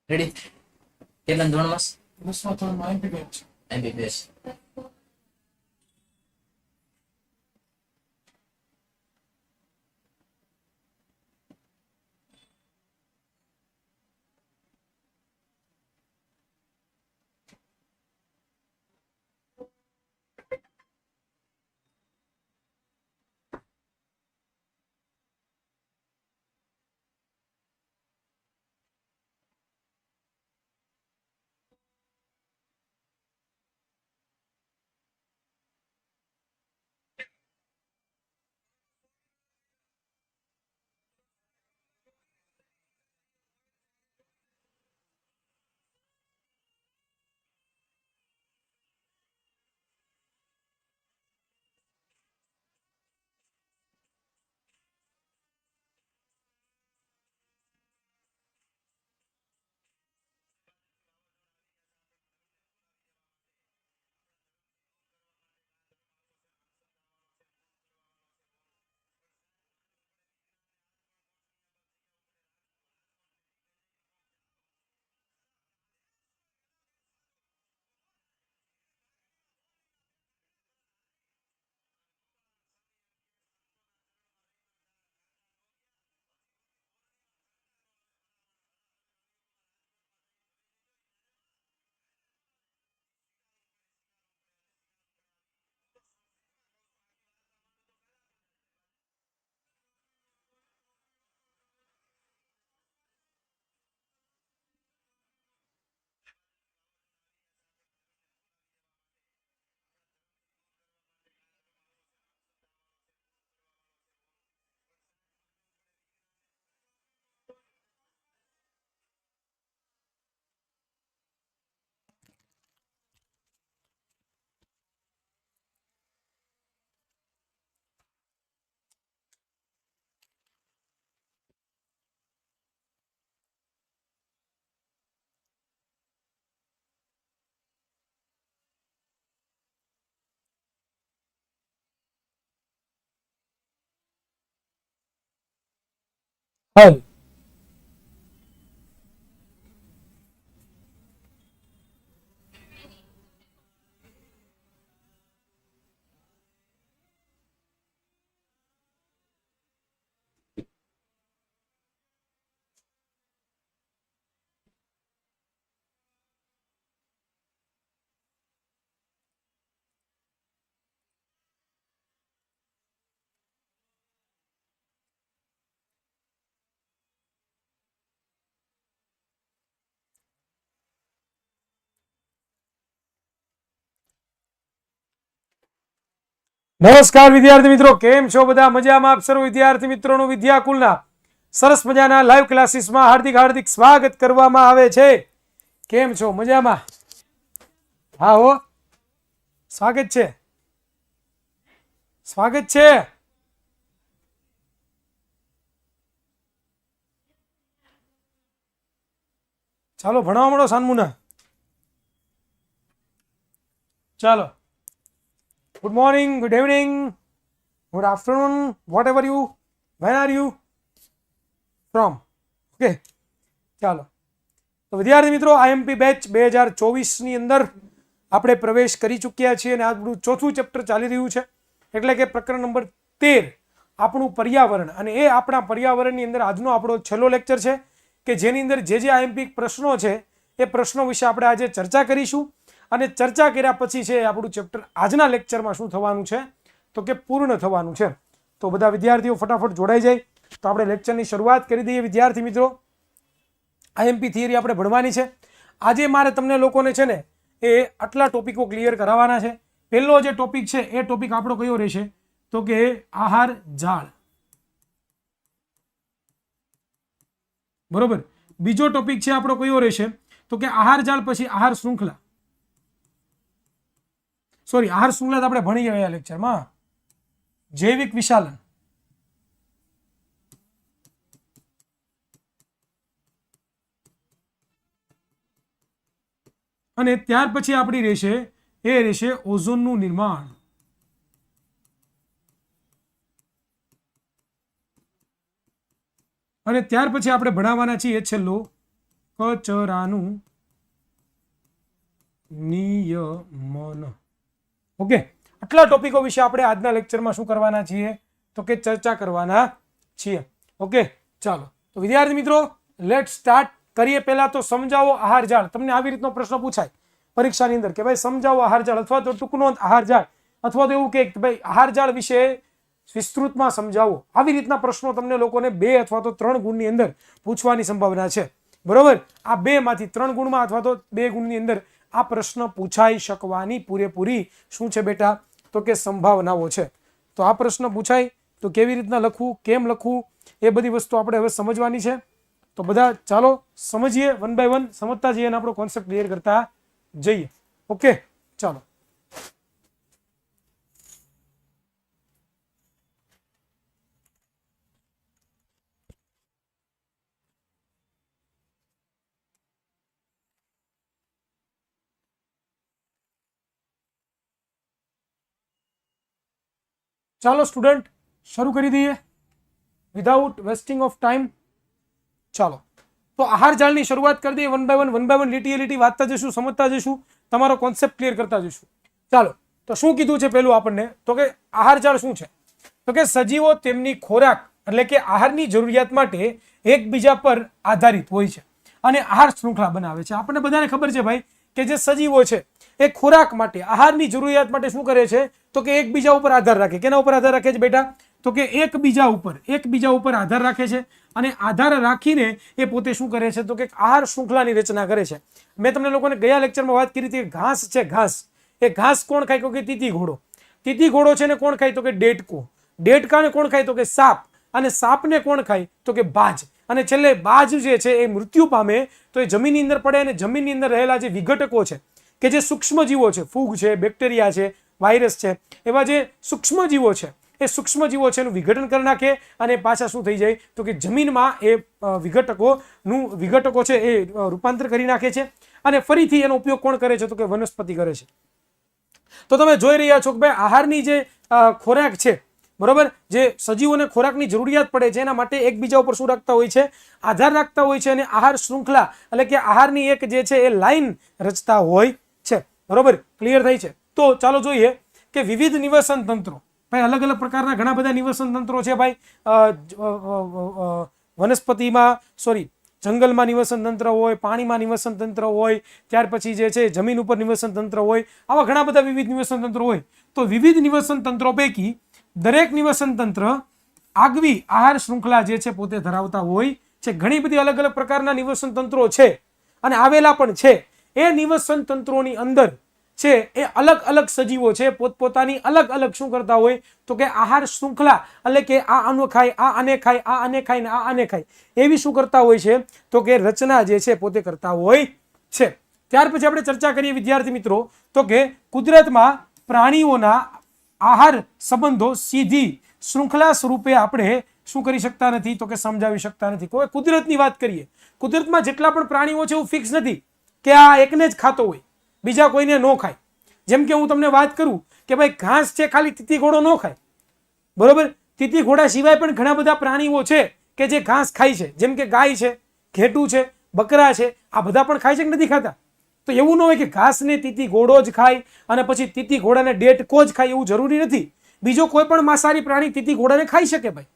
Ready? કેટલા ધોરણમાં? 10મા ધોરણમાં MBBS. MBBS. હાલ નમસ્કાર વિદ્યાર્થી મિત્રો, કેમ છો બધા? મજામાં? આપ સર્વ વિદ્યાર્થી મિત્રોનું વિદ્યાકુલના સરસ મજાના લાઈવ ક્લાસીસમાં હાર્દિક સ્વાગત કરવામાં આવે છે. કેમ છો? મજામાં? હા હો, સ્વાગત છે, સ્વાગત છે. ચાલો ભણવા મળો સાનમુના. ચાલો, good morning, good evening, good afternoon, whatever you, when are you from? Okay, ચાલો. તો વિદ્યાર્થી મિત્રો, IMP બેચ 2024ની અંદર આપણે પ્રવેશ કરી ચૂક્યા છીએ અને આપણું ચોથું ચેપ્ટર ચાલી રહ્યું છે, એટલે કે પ્રકરણ નંબર 13 આપણું પર્યાવરણ. અને એ આપણા પર્યાવરણની અંદર આજનો આપણો છેલ્લો લેક્ચર છે કે જેની અંદર જે IMP પ્રશ્નો છે એ પ્રશ્નો વિશે આપણે આજે ચર્ચા કરીશું. અને ચર્ચા કર્યા પછી છે આપણું ચેપ્ટર આજના લેક્ચરમાં શું થવાનું છે તો કે પૂર્ણ થવાનું છે. તો બધા વિદ્યાર્થીઓ ફટાફટ જોડાઈ જાય તો આપણે લેક્ચરની શરૂઆત કરી દઈએ. વિદ્યાર્થી મિત્રો, IMP થિયરી આપણે ભણવાની છે. આજે મારે તમને લોકોને છે ને એ આટલા ટોપિકો ક્લિયર કરાવવાના છે. પહેલો જે ટોપિક છે એ ટોપિક આપણો કયો રહેશે તો કે આહાર જાળ, બરોબર. બીજો ટોપિક છે આપણો કયો રહેશે તો કે આહાર જાળ પછી આહાર શૃંખલા. સોરી, આહાર શૃંખલા આપણે ભણી ગયા લેક્ચરમાં. જૈવિક વિશાલન, અને ત્યાર પછી આપણી રહેશે ઓઝોનનું નિર્માણ. અને ત્યાર પછી આપણે ભણાવવાના છીએ છેલ્લો કચરાનું નિયમન. ઓકે, આટલા ટોપિકો વિશે આપણે આજના લેક્ચરમાં શું કરવાના છીએ તો કે ચર્ચા કરવાના છીએ. ઓકે, ચાલો તો વિદ્યાર્થી મિત્રો લેટ સ્ટાર્ટ કરીએ. પહેલા તો સમજાવો આહાર જાળ. તમને આવી રીતનો પ્રશ્ન પૂછાય પરીક્ષાની અંદર કે ભાઈ સમજાવો આહાર જાળ, અથવા તો ટૂંકનો આહાર જાળ, અથવા તો એવું કે ભાઈ આહાર જાળ વિશે વિસ્તૃતમાં સમજાવો. આવી રીતના પ્રશ્નો તમને લોકોને 2 અથવા તો 3 ગુણની અંદર પૂછવાની સંભાવના છે. બરોબર, આ 2 માંથી 3 ગુણમાં અથવા તો 2 ગુણની અંદર આ પ્રશ્ન પૂછાઈ શકવાની પૂરેપૂરી શું છે બેટા તો કે સંભાવનાઓ છે. તો આ પ્રશ્ન પૂછાય તો કેવી રીતના લખવું, કેમ લખવું, એ બધી વસ્તુ આપણે હવે સમજવાની છે. તો બધા ચાલો સમજીએ, 1 by 1 સમજતા જઈએ અને આપણો કોન્સેપ્ટ ક્લિયર કરતા જઈએ. ઓકે, ચાલો. ચાલો સ્ટુડન્ટ શરૂ કરી દઈએ વિધાઉટ વેસ્ટિંગ ઓફ ટાઈમ. ચાલો તો આહાર જાળની શરૂઆત કરી દઈએ. 1 by 1 લીટી વાંચતા જઈશું, સમજતા જઈશું, તમારો કોન્સેપ્ટ ક્લિયર કરતા જઈશું. ચાલો તો શું કીધું છે પેલું આપણને તો કે આહાર જાળ શું છે તો કે સજીવો તેમની ખોરાક એટલે કે આહારની જરૂરિયાત માટે એકબીજા પર આધારિત હોય છે અને આહાર શૃંખલા બનાવે છે. આપણને બધાને ખબર છે ભાઈ કે જે સજીવો છે એ ખોરાક માટે આહારની જરૂરિયાત માટે શું કરે છે તો કે એકબીજા ઉપર આધાર રાખે. કેના ઉપર આધાર રાખે છે બેટા તો કે એકબીજા ઉપર આધાર રાખે છે અને આધાર રાખીને એ પોતે શું કરે છે તો કે આહાર શૃંખલાની રચના કરે છે. મેં તમને લોકોને ગયા લેક્ચરમાં વાત કરી હતી કે ઘાસ છે, એ ઘાસ કોણ ખાય તો કે તીતી ઘોડો છે ને કોણ ખાય તો કે ડેટકાને કોણ ખાય તો કે સાપ, અને સાપને કોણ ખાય તો કે બાજ, અને છેલ્લે બાજ જે છે એ મૃત્યુ પામે તો એ જમીનની અંદર પડે અને જમીનની અંદર રહેલા જે વિઘટકો છે કે જે સૂક્ષ્મજીવો છે, ફૂગ છે, બેક્ટેરિયા છે, વાયરસ છે, એવા જે સૂક્ષ્મજીવો છે એ સૂક્ષ્મજીવો છે એનું વિઘટન કરી નાખે અને પાછા શું થઈ જાય તો કે જમીનમાં એ વિઘટકો છે એ રૂપાંતર કરી નાખે છે અને ફરીથી એનો ઉપયોગ કોણ કરે છે તો કે વનસ્પતિ કરે છે. તો તમે જોઈ રહ્યા છો કે ભાઈ આહારની જે ખોરાક છે બરોબર, જે સજીવોને ખોરાકની જરૂરિયાત પડે છે એના માટે એકબીજા ઉપર શું રાખતા હોય છે આધાર રાખતા હોય છે અને આહાર શૃંખલા એટલે કે આહારની એક જે છે એ લાઈન રચતા હોય છે. બરોબર, ક્લિયર થઈ છે. તો ચાલો જોઈએ કે વિવિધ નિવસન તંત્રો. ભાઈ અલગ અલગ પ્રકારના ઘણા બધા નિવસન તંત્રો છે ભાઈ. જંગલમાં નિવસન તંત્ર હોય, પાણીમાં નિવસન તંત્ર હોય, ત્યાર પછી જે છે જમીન ઉપર નિવસન તંત્ર હોય, આવા ઘણા બધા વિવિધ નિવસન તંત્રો હોય. તો વિવિધ નિવસન તંત્રો પૈકી દરેક નિવસન તંત્ર આગવી આહાર શૃંખલા જે છે પોતે ધરાવતા હોય છે. ઘણી બધી અલગ અલગ પ્રકારના નિવસન તંત્રો છે અને આવેલા પણ છે. એ નિવસન તંત્રોની અંદર છે એ અલગ અલગ સજીવો છે પોતપોતાની અલગ અલગ શું કરતા હોય તો કે આહાર શૃંખલા એટલે કે આ આને ખાય, આ આને ખાય, આ આને ખાય ને આ આને ખાય, એવી શું કરતા હોય છે તો કે રચના જે છે પોતે કરતા હોય છે. ત્યાર પછી આપણે ચર્ચા કરીએ વિદ્યાર્થી મિત્રો તો કે કુદરતમાં પ્રાણીઓના આહાર સંબંધો સીધી શૃંખલા સ્વરૂપે આપણે શું કરી શકતા નથી તો કે સમજાવી શકતા નથી. કોઈ કુદરતની વાત કરીએ, કુદરતમાં જેટલા પણ પ્રાણીઓ છે એવું ફિક્સ નથી કે આ એકને જ ખાતો હોય, બીજા કોઈને ન ખાય. જેમ કે હું તમને વાત કરું કે ભાઈ ઘાસ છે ખાલી તીતી ઘોડો ન ખાય, બરોબર. તીતી ઘોડા સિવાય પણ ઘણા બધા પ્રાણીઓ છે કે જે ઘાસ ખાય છે, જેમ કે ગાય છે, ઘેટું છે, બકરા છે, આ બધા પણ ખાય છે કે નથી ખાતા. તો એવું ન હોય કે ઘાસને તીતી ઘોડો જ ખાય અને પછી તીતી ઘોડાને ડેટકો જ ખાય, એવું જરૂરી નથી. બીજો કોઈ પણ માંસાહારી પ્રાણી તીતી ઘોડાને ખાઈ શકે ભાઈ,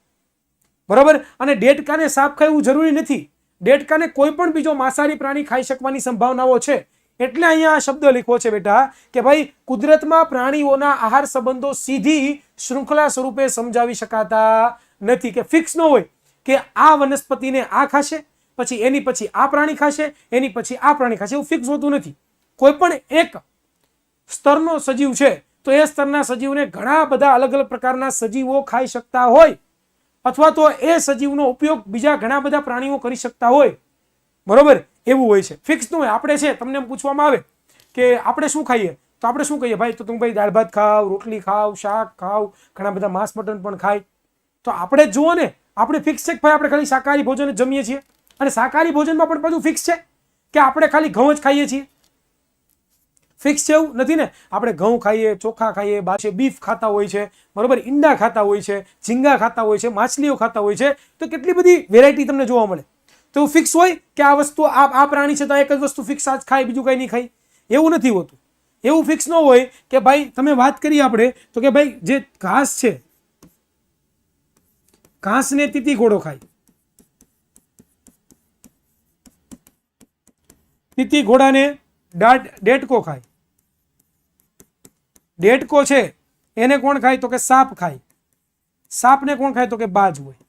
બરોબર. અને ડેટકાને સાપ ખાય એવું જરૂરી નથી. ડેટકાને કોઈ પણ બીજો માંસાહારી પ્રાણી ખાઈ શકવાની સંભાવનાઓ છે. એટલે અહીંયા આ શબ્દ લખ્યો છે બેટા કે ભાઈ કુદરતમાં પ્રાણીઓના આહાર સંબંધો સીધી શૃંખલા સ્વરૂપે સમજાવી શકાતા નથી, કે ફિક્સ ન હોય કે આ વનસ્પતિને આ ખાશે, પછી એની પછી આ પ્રાણી ખાશે, એની પછી આ પ્રાણી ખાશે, એવું ફિક્સ હોતું નથી. કોઈ પણ એક સ્તરનો સજીવ છે તો એ સ્તરના સજીવને ઘણા બધા અલગ અલગ પ્રકારના સજીવો ખાઈ શકતા હોય અથવા તો એ સજીવનો ઉપયોગ બીજા ઘણા બધા પ્રાણીઓ કરી શકતા હોય, બરોબર. એવું હોય છે, ફિક્સ ન હોય. આપણે છે તમને પૂછવામાં આવે કે આપણે શું ખાઈએ તો આપણે શું કહીએ ભાઈ તો તું ભાઈ દાળ ભાત ખાવ, રોટલી ખાવ, શાક ખાવ, ઘણા બધા માંસ મટન પણ ખાય. તો આપણે જુઓ ને, આપણે ફિક્સ છે કે ભાઈ આપણે ખાલી શાકાહારી ભોજન જ જમીએ છીએ અને શાકાહારી ભોજનમાં પણ બધું ફિક્સ છે કે આપણે ખાલી ઘઉં જ ખાઈએ છીએ. ફિક્સ છે એવું નથી ને. આપણે ઘઉં ખાઈએ, ચોખા ખાઈએ, બીફ ખાતા હોય છે, બરોબર, ઈંડા ખાતા હોય છે, ઝીંગા ખાતા હોય છે, માછલીઓ ખાતા હોય છે, તો કેટલી બધી વેરાયટી તમને જોવા મળે. તો ફિક્સ હોય કે આ વસ્તુ આ પ્રાણી છે તો એક જ વસ્તુ ફિક્સ આજ ખાય, બીજું કંઈ નહીં ખાય, એવું નથી હોતું. એવું ફિક્સ ન હોય કે ભાઈ તમે વાત કરીએ આપણે તો કે ભાઈ જે ઘાસ છે, ઘાસને તીતી ઘોડો ખાય, તીતી ઘોડાને ડેટકો ખાય, ડેટકો છે એને કોણ ખાય તો કે સાપ ખાય, સાપને કોણ ખાય તો કે બાજ હોય.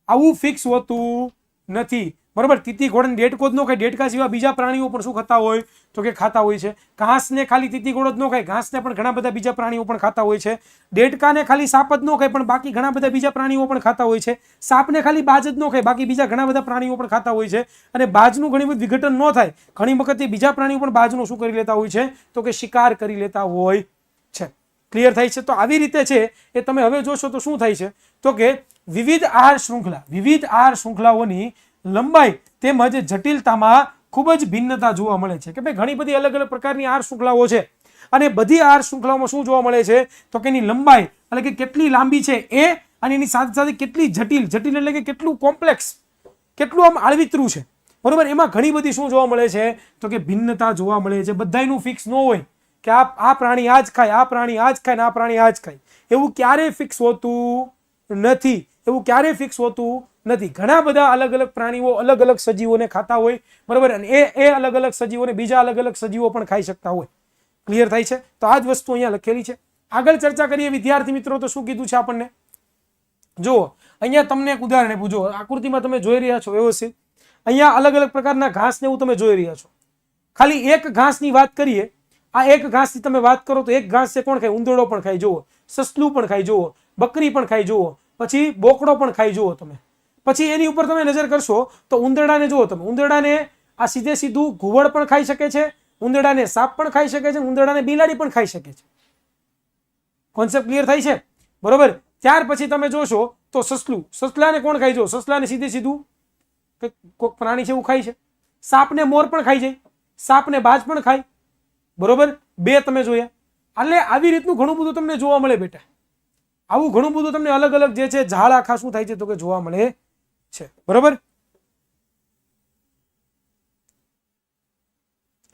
આવું ફિક્સ હોતું નથી, બરોબર. તીતી ઘોડાને ડેટકો જ ન ખાય, ડેટકા સિવાય બીજા પ્રાણીઓ પણ શું ખાતા હોય તો કે ખાતા હોય છે. ઘાસને ખાલી તીતી ઘોડો જ ન ખાય, ઘાસને પણ ઘણા બધા બીજા પ્રાણીઓ પણ ખાતા હોય છે. ડેટકાને ખાલી સાપ જ ન ખાય પણ બાકી ઘણા બધા બીજા પ્રાણીઓ પણ ખાતા હોય છે. સાપને ખાલી બાજ જ ન ખાય, બાકી બીજા ઘણા બધા પ્રાણીઓ પણ ખાતા હોય છે. અને બાજનું ઘણી બધી વિઘટન ન થાય, ઘણી વખત બીજા પ્રાણીઓ પણ બાજનું શું કરી લેતા હોય છે તો કે શિકાર કરી લેતા હોય છે. ક્લિયર થાય છે. તો આવી રીતે છે એ તમે હવે જોશો તો શું થાય છે તો કે વિવિધ આહાર શૃંખલાઓની લંબાઈ તેમજ જટિલતામાં ખૂબ જ ભિન્નતા જોવા મળે છે. કે ભાઈ ઘણી બધી અલગ અલગ પ્રકારની આહાર શૃંખલાઓ છે અને બધી આહાર શૃંખલાઓમાં શું જોવા મળે છે તો કે એની લંબાઈ એટલે કે કેટલી લાંબી છે એ, અને એની સાથે સાથે કેટલી જટિલ એટલે કે કેટલું કોમ્પ્લેક્સ, કેટલું આમ આળવિતરું છે, બરોબર. એમાં ઘણી બધી શું જોવા મળે છે તો કે ભિન્નતા જોવા મળે છે. બધાયનું ફિક્સ ન હોય કે આ પ્રાણી આ જ ખાય, આ પ્રાણી આ જ ખાય ને આ પ્રાણી આ જ ખાય, એવું ક્યારેય ફિક્સ હોતું નથી. એવું ક્યારેય ફિક્સ હોતું નથી. ઘણા બધા અલગ અલગ પ્રાણીઓ અલગ અલગ સજીવોને ખાતા હોય, બરોબર, અને એ અલગ અલગ સજીવોને બીજા અલગ અલગ સજીવો પણ ખાઈ શકતા હોય. ક્લિયર થાય છે. તો આ જ વસ્તુ અહીંયા લખેલી છે. આગળ ચર્ચા કરીએ વિદ્યાર્થી મિત્રો. તો શું કીધું છે આપણને, જુઓ અહીંયા તમને એક ઉદાહરણ આપું. જો આકૃતિમાં તમે જોઈ રહ્યા છો વ્યવસ્થિત, અહીંયા અલગ અલગ પ્રકારના ઘાસ ને એવું તમે જોઈ રહ્યા છો. ખાલી એક ઘાસની વાત કરીએ, આ એક ઘાસની તમે વાત કરો તો એક ઘાસ છે કોણ ખાય, ઉંદરડો પણ ખાય જુઓ, સસલું પણ ખાય જુઓ, બકરી પણ ખાય જુઓ, પછી બોકડો પણ ખાય જુઓ તમે. પછી એની ઉપર તમે નજર કરશો તો ઉંદરડાને જુઓ તમે, ઉંદરડાને આ સીધું ઘુવડ પણ ખાઈ શકે છે, ઉંદરડાને સાપ પણ ખાઈ શકે છે, ઉંદરડાને બિલાડી પણ ખાઈ શકે છે. કોન્સેપ્ટ ક્લિયર થાય છે, બરોબર. ત્યાર પછી તમે જોશો તો સસલાને કોણ ખાય, જો સસલાને સીધું કોઈક પ્રાણી છે એવું ખાય છે. સાપને મોર પણ ખાઈ જાય, સાપને બાજ પણ ખાય, બરોબર. બે તમે જોયા. એટલે આવી રીતનું ઘણું બધું તમને જોવા મળે બેટા. આવું ઘણું બધું તમને અલગ અલગ જે છે ઝાડ આખા શું થાય છે તો કે જોવા મળે છે, બરોબર.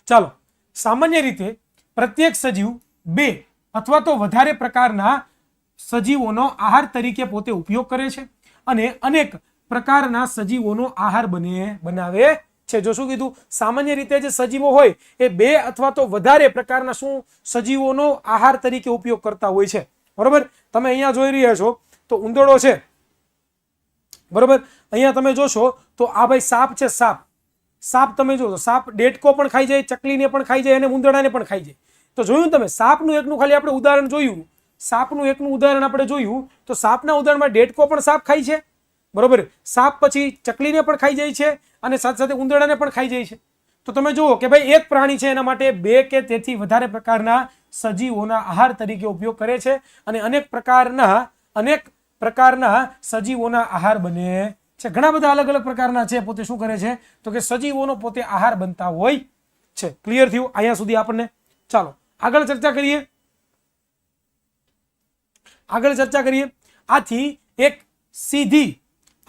ચાલો, સામાન્ય રીતે પ્રત્યેક સજીવ બે અથવા તો વધારે પ્રકારના સજીવોનો આહાર તરીકે પોતે ઉપયોગ કરે છે અને અનેક પ્રકારના સજીવોનો આહાર બનાવે છે. જો શું કીધું, સામાન્ય રીતે જે સજીવો હોય એ બે અથવા તો વધારે પ્રકારના શું સજીવોનો આહાર તરીકે ઉપયોગ કરતા હોય છે, બરોબર. તમે અહીંયા જોઈ રહ્યા છો તો ઉંદરડો છે, બરોબર. અહીંયા તમે જોશો તો આ ભાઈ સાપ છે, સાપ તમે જોશો, સાપ ડેટકો પણ ખાઈ જાય, ચકલીને પણ ખાઈ જાય અને ઉંદરડાને પણ ખાઈ જાય. તો જોયું તમે, સાપનું એકનું ખાલી આપણે ઉદાહરણ જોયું, સાપનું એકનું ઉદાહરણ આપણે જોયું તો સાપના ઉદાહરણમાં ડેટકો પણ સાપ ખાય છે, બરોબર. સાપ પછી ચકલીને પણ ખાઈ જાય છે અને સાથે સાથે ઉંદરડાને પણ ખાઈ જાય છે. તો તમે જુઓ કે ભાઈ એક પ્રાણી છે એના માટે બે કે તેથી વધારે પ્રકારના સજીવોના આહાર તરીકે ઉપયોગ કરે છે અને અનેક પ્રકારના સજીવોના આહાર બને છે. ઘણા બધા અલગ અલગ પ્રકારના છે પોતે શું કરે છે તો કે સજીવોનો પોતે આહાર બનતા હોય છે. ક્લિયર થયું અહીંયા સુધી આપણને? ચાલો આગળ ચર્ચા કરીએ. આથી એક સીધી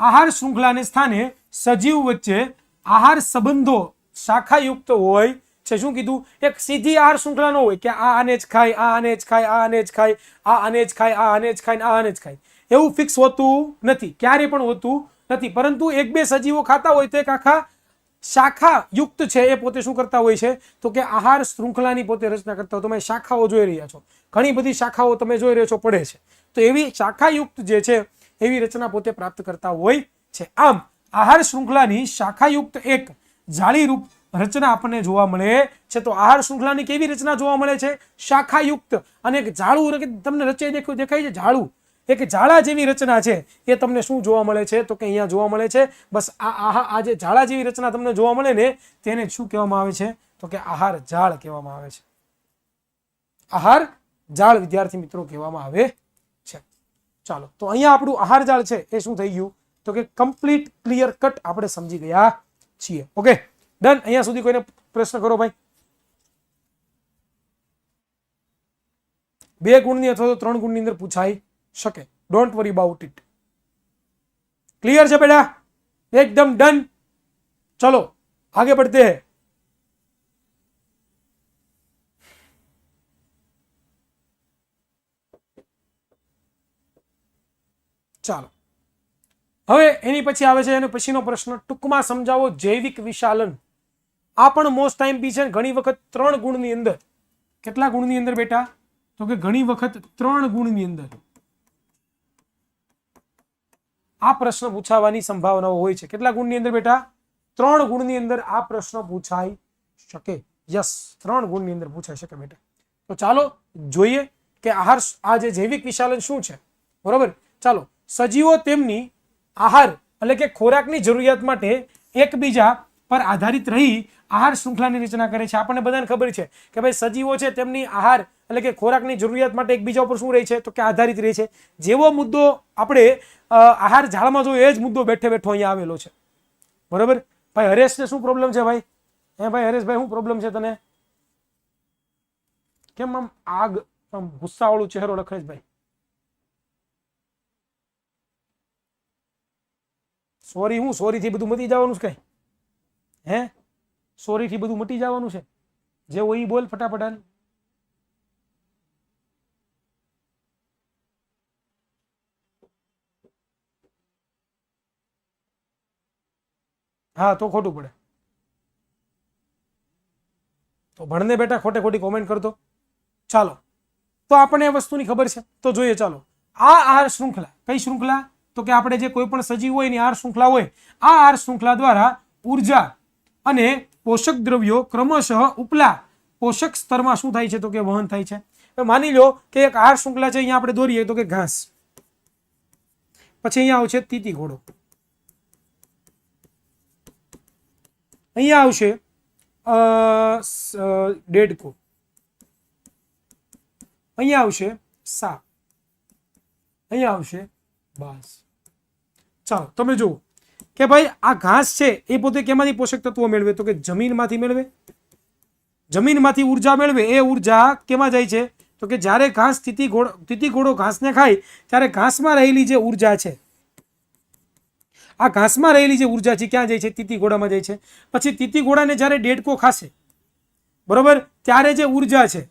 આહાર શૃંખલાને સ્થાને સજીવ વચ્ચે આહાર સંબંધો શાખાયુક્ત હોય છે. શું કીધું? એક સીધી આહાર શૃંખલા ન હોય કે આ આને જ ખાય, આ આને જ ખાય, આ આને જ ખાય, આ આને જ ખાય, આ આને જ ખાય, આ આને જ ખાય, એવું ફિક્સ હોતું નથી, ક્યારે પણ હોતું નથી. પરંતુ એક બે સજીવો ખાતા હોય તો એક આખા શાખા યુક્ત છે એ પોતે શું કરતા હોય છે તો કે આહાર શૃંખલાની પોતે રચના કરતા હોય. તમે શાખાઓ જોઈ રહ્યા છો, ઘણી બધી શાખાઓ તમે જોઈ રહ્યા છો પડે છે, તો એવી શાખાયુક્ત જે છે એવી રચના પોતે પ્રાપ્ત કરતા હોય છે. આમ આહાર શૃંખલાની શાખાયુક્ત એક જાળીરૂપ રચના આપણને જોવા મળે છે. તો આહાર શૃંખલાની કેવી રચના જોવા મળે છે? શાખાયુક્ત. અને એક ઝાડું તમને રચે દેખાય છે, ઝાડું, એક ઝાડા જેવી રચના છે એ તમને શું જોવા મળે છે તો કે અહીંયા જોવા મળે છે. બસ આ જે ઝાડા જેવી રચના તમને જોવા મળે ને તેને શું કહેવામાં આવે છે તો કે આહાર જાળ કહેવામાં આવે છે. આહાર જાળ વિદ્યાર્થી મિત્રો કહેવામાં આવે છે. ચાલો, તો અહીંયા આપણું આહાર જાળ છે એ શું થઈ ગયું તો કે કમ્પ્લીટ ક્લિયર કટ આપણે સમજી ગયા છીએ. Okay, done. અહીંયા સુધી કોઈને પ્રશ્ન કરો ભાઈ? 2 ગુણની અથવા તો 3 ગુણની અંદર પૂછાઈ શકે. Don't worry about it. Clear છે બેટા? एकदम डन. चलो आगे बढ़ते हैं. ચાલો હવે એની પછી આવે છે એનો પછીનો પ્રશ્ન, ટૂંકમાં સમજાવો જૈવિક વિશાલન. આ પણ મોસ્ટ ટાઈમ બી છે. ઘણી વખત 3 ગુણની અંદર. કેટલા ગુણની અંદર બેટા? તો કે ઘણી વખત 3 ગુણની અંદર આ પ્રશ્ન પૂછાવાની સંભાવનાઓ હોય છે. કેટલા ગુણની અંદર બેટા? 3 ગુણની અંદર આ પ્રશ્ન પૂછાઈ શકે. યસ, 3 ગુણની અંદર પૂછાઈ શકે બેટા. તો ચાલો જોઈએ કે આહાર, આ જે જૈવિક વિશાલન શું છે. બરોબર, ચાલો. સજીવો તેમની આહાર એટલે કે ખોરાકની જરૂરિયાત માટે એકબીજા પર આધારિત રહી આહાર શૃંખલાની રચના કરે છે. આપણને બધાને ખબર છે કે ભાઈ સજીવો છે તેમની આહાર એટલે કે ખોરાકની જરૂરિયાત માટે એકબીજા ઉપર શું રહે છે? તો કે આધારિત રહે છે. જેવો મુદ્દો આપણે આહાર ઝાડમાં જોયો એ જ મુદ્દો બેઠે બેઠો અહીંયા આવેલો છે. બરોબર ભાઈ? હરેશને શું પ્રોબ્લેમ છે ભાઈ? હે ભાઈ હરેશભાઈ, શું પ્રોબ્લેમ છે તને? કેમ આમ આગ, આમ ગુસ્સાવાળું ચહેરો લખે છે ભાઈ? સોરી, હું સોરી થી બધું મટી જવાનું છે? કઈ હે સોરી થી બધું મટી જવાનું છે? જે હોય બોલ ફટાફટ. હા તો ખોટું પડે તો ભણને બેટા ખોટે ખોટી કોમેન્ટ કરતો. ચાલો તો આપણને એ વસ્તુની ખબર છે તો જોઈએ. ચાલો, આ આહાર શૃંખલા, કઈ શૃંખલા? તો કે આપણે જે કોઈ પણ સજીવ હોય એની આહાર શૃંખલા હોય. આ આહાર શૃંખલા દ્વારા ઉર્જા અને પોષક દ્રવ્યો ક્રમશઃ ઉપલા પોષક સ્તરમાં શું થાય છે? તો કે વહન થાય છે. માની લો કે એક આહાર શૃંખલા છે, અહીંયા આપણે દોરીએ તો કે ઘાસ, પછી અહીંયા આવશે તીતી ઘોડો, અહીંયા આવશે દેડકો, અહીંયા આવશે સાપ, અહીંયા આવશે બાજ. ચાલો તમે જુઓ કે ભાઈ આ ઘાસ છે એ પોતે કેમાંથી પોષક તત્વો મેળવે? તો કે જમીનમાંથી મેળવે. જમીનમાંથી ઉર્જા મેળવે. એ ઉર્જા કેમાં જાય છે? તો કે જ્યારે ઘાસ તીતી ઘોડો ઘાસને ખાય ત્યારે ઘાસમાં રહેલી જે ઉર્જા છે, આ ઘાસમાં રહેલી જે ઉર્જા છે ક્યાં જાય છે? તીતી ઘોડામાં જાય છે. પછી તીતી ઘોડાને જ્યારે દેડકો ખાશે, બરોબર, ત્યારે જે ઉર્જા છે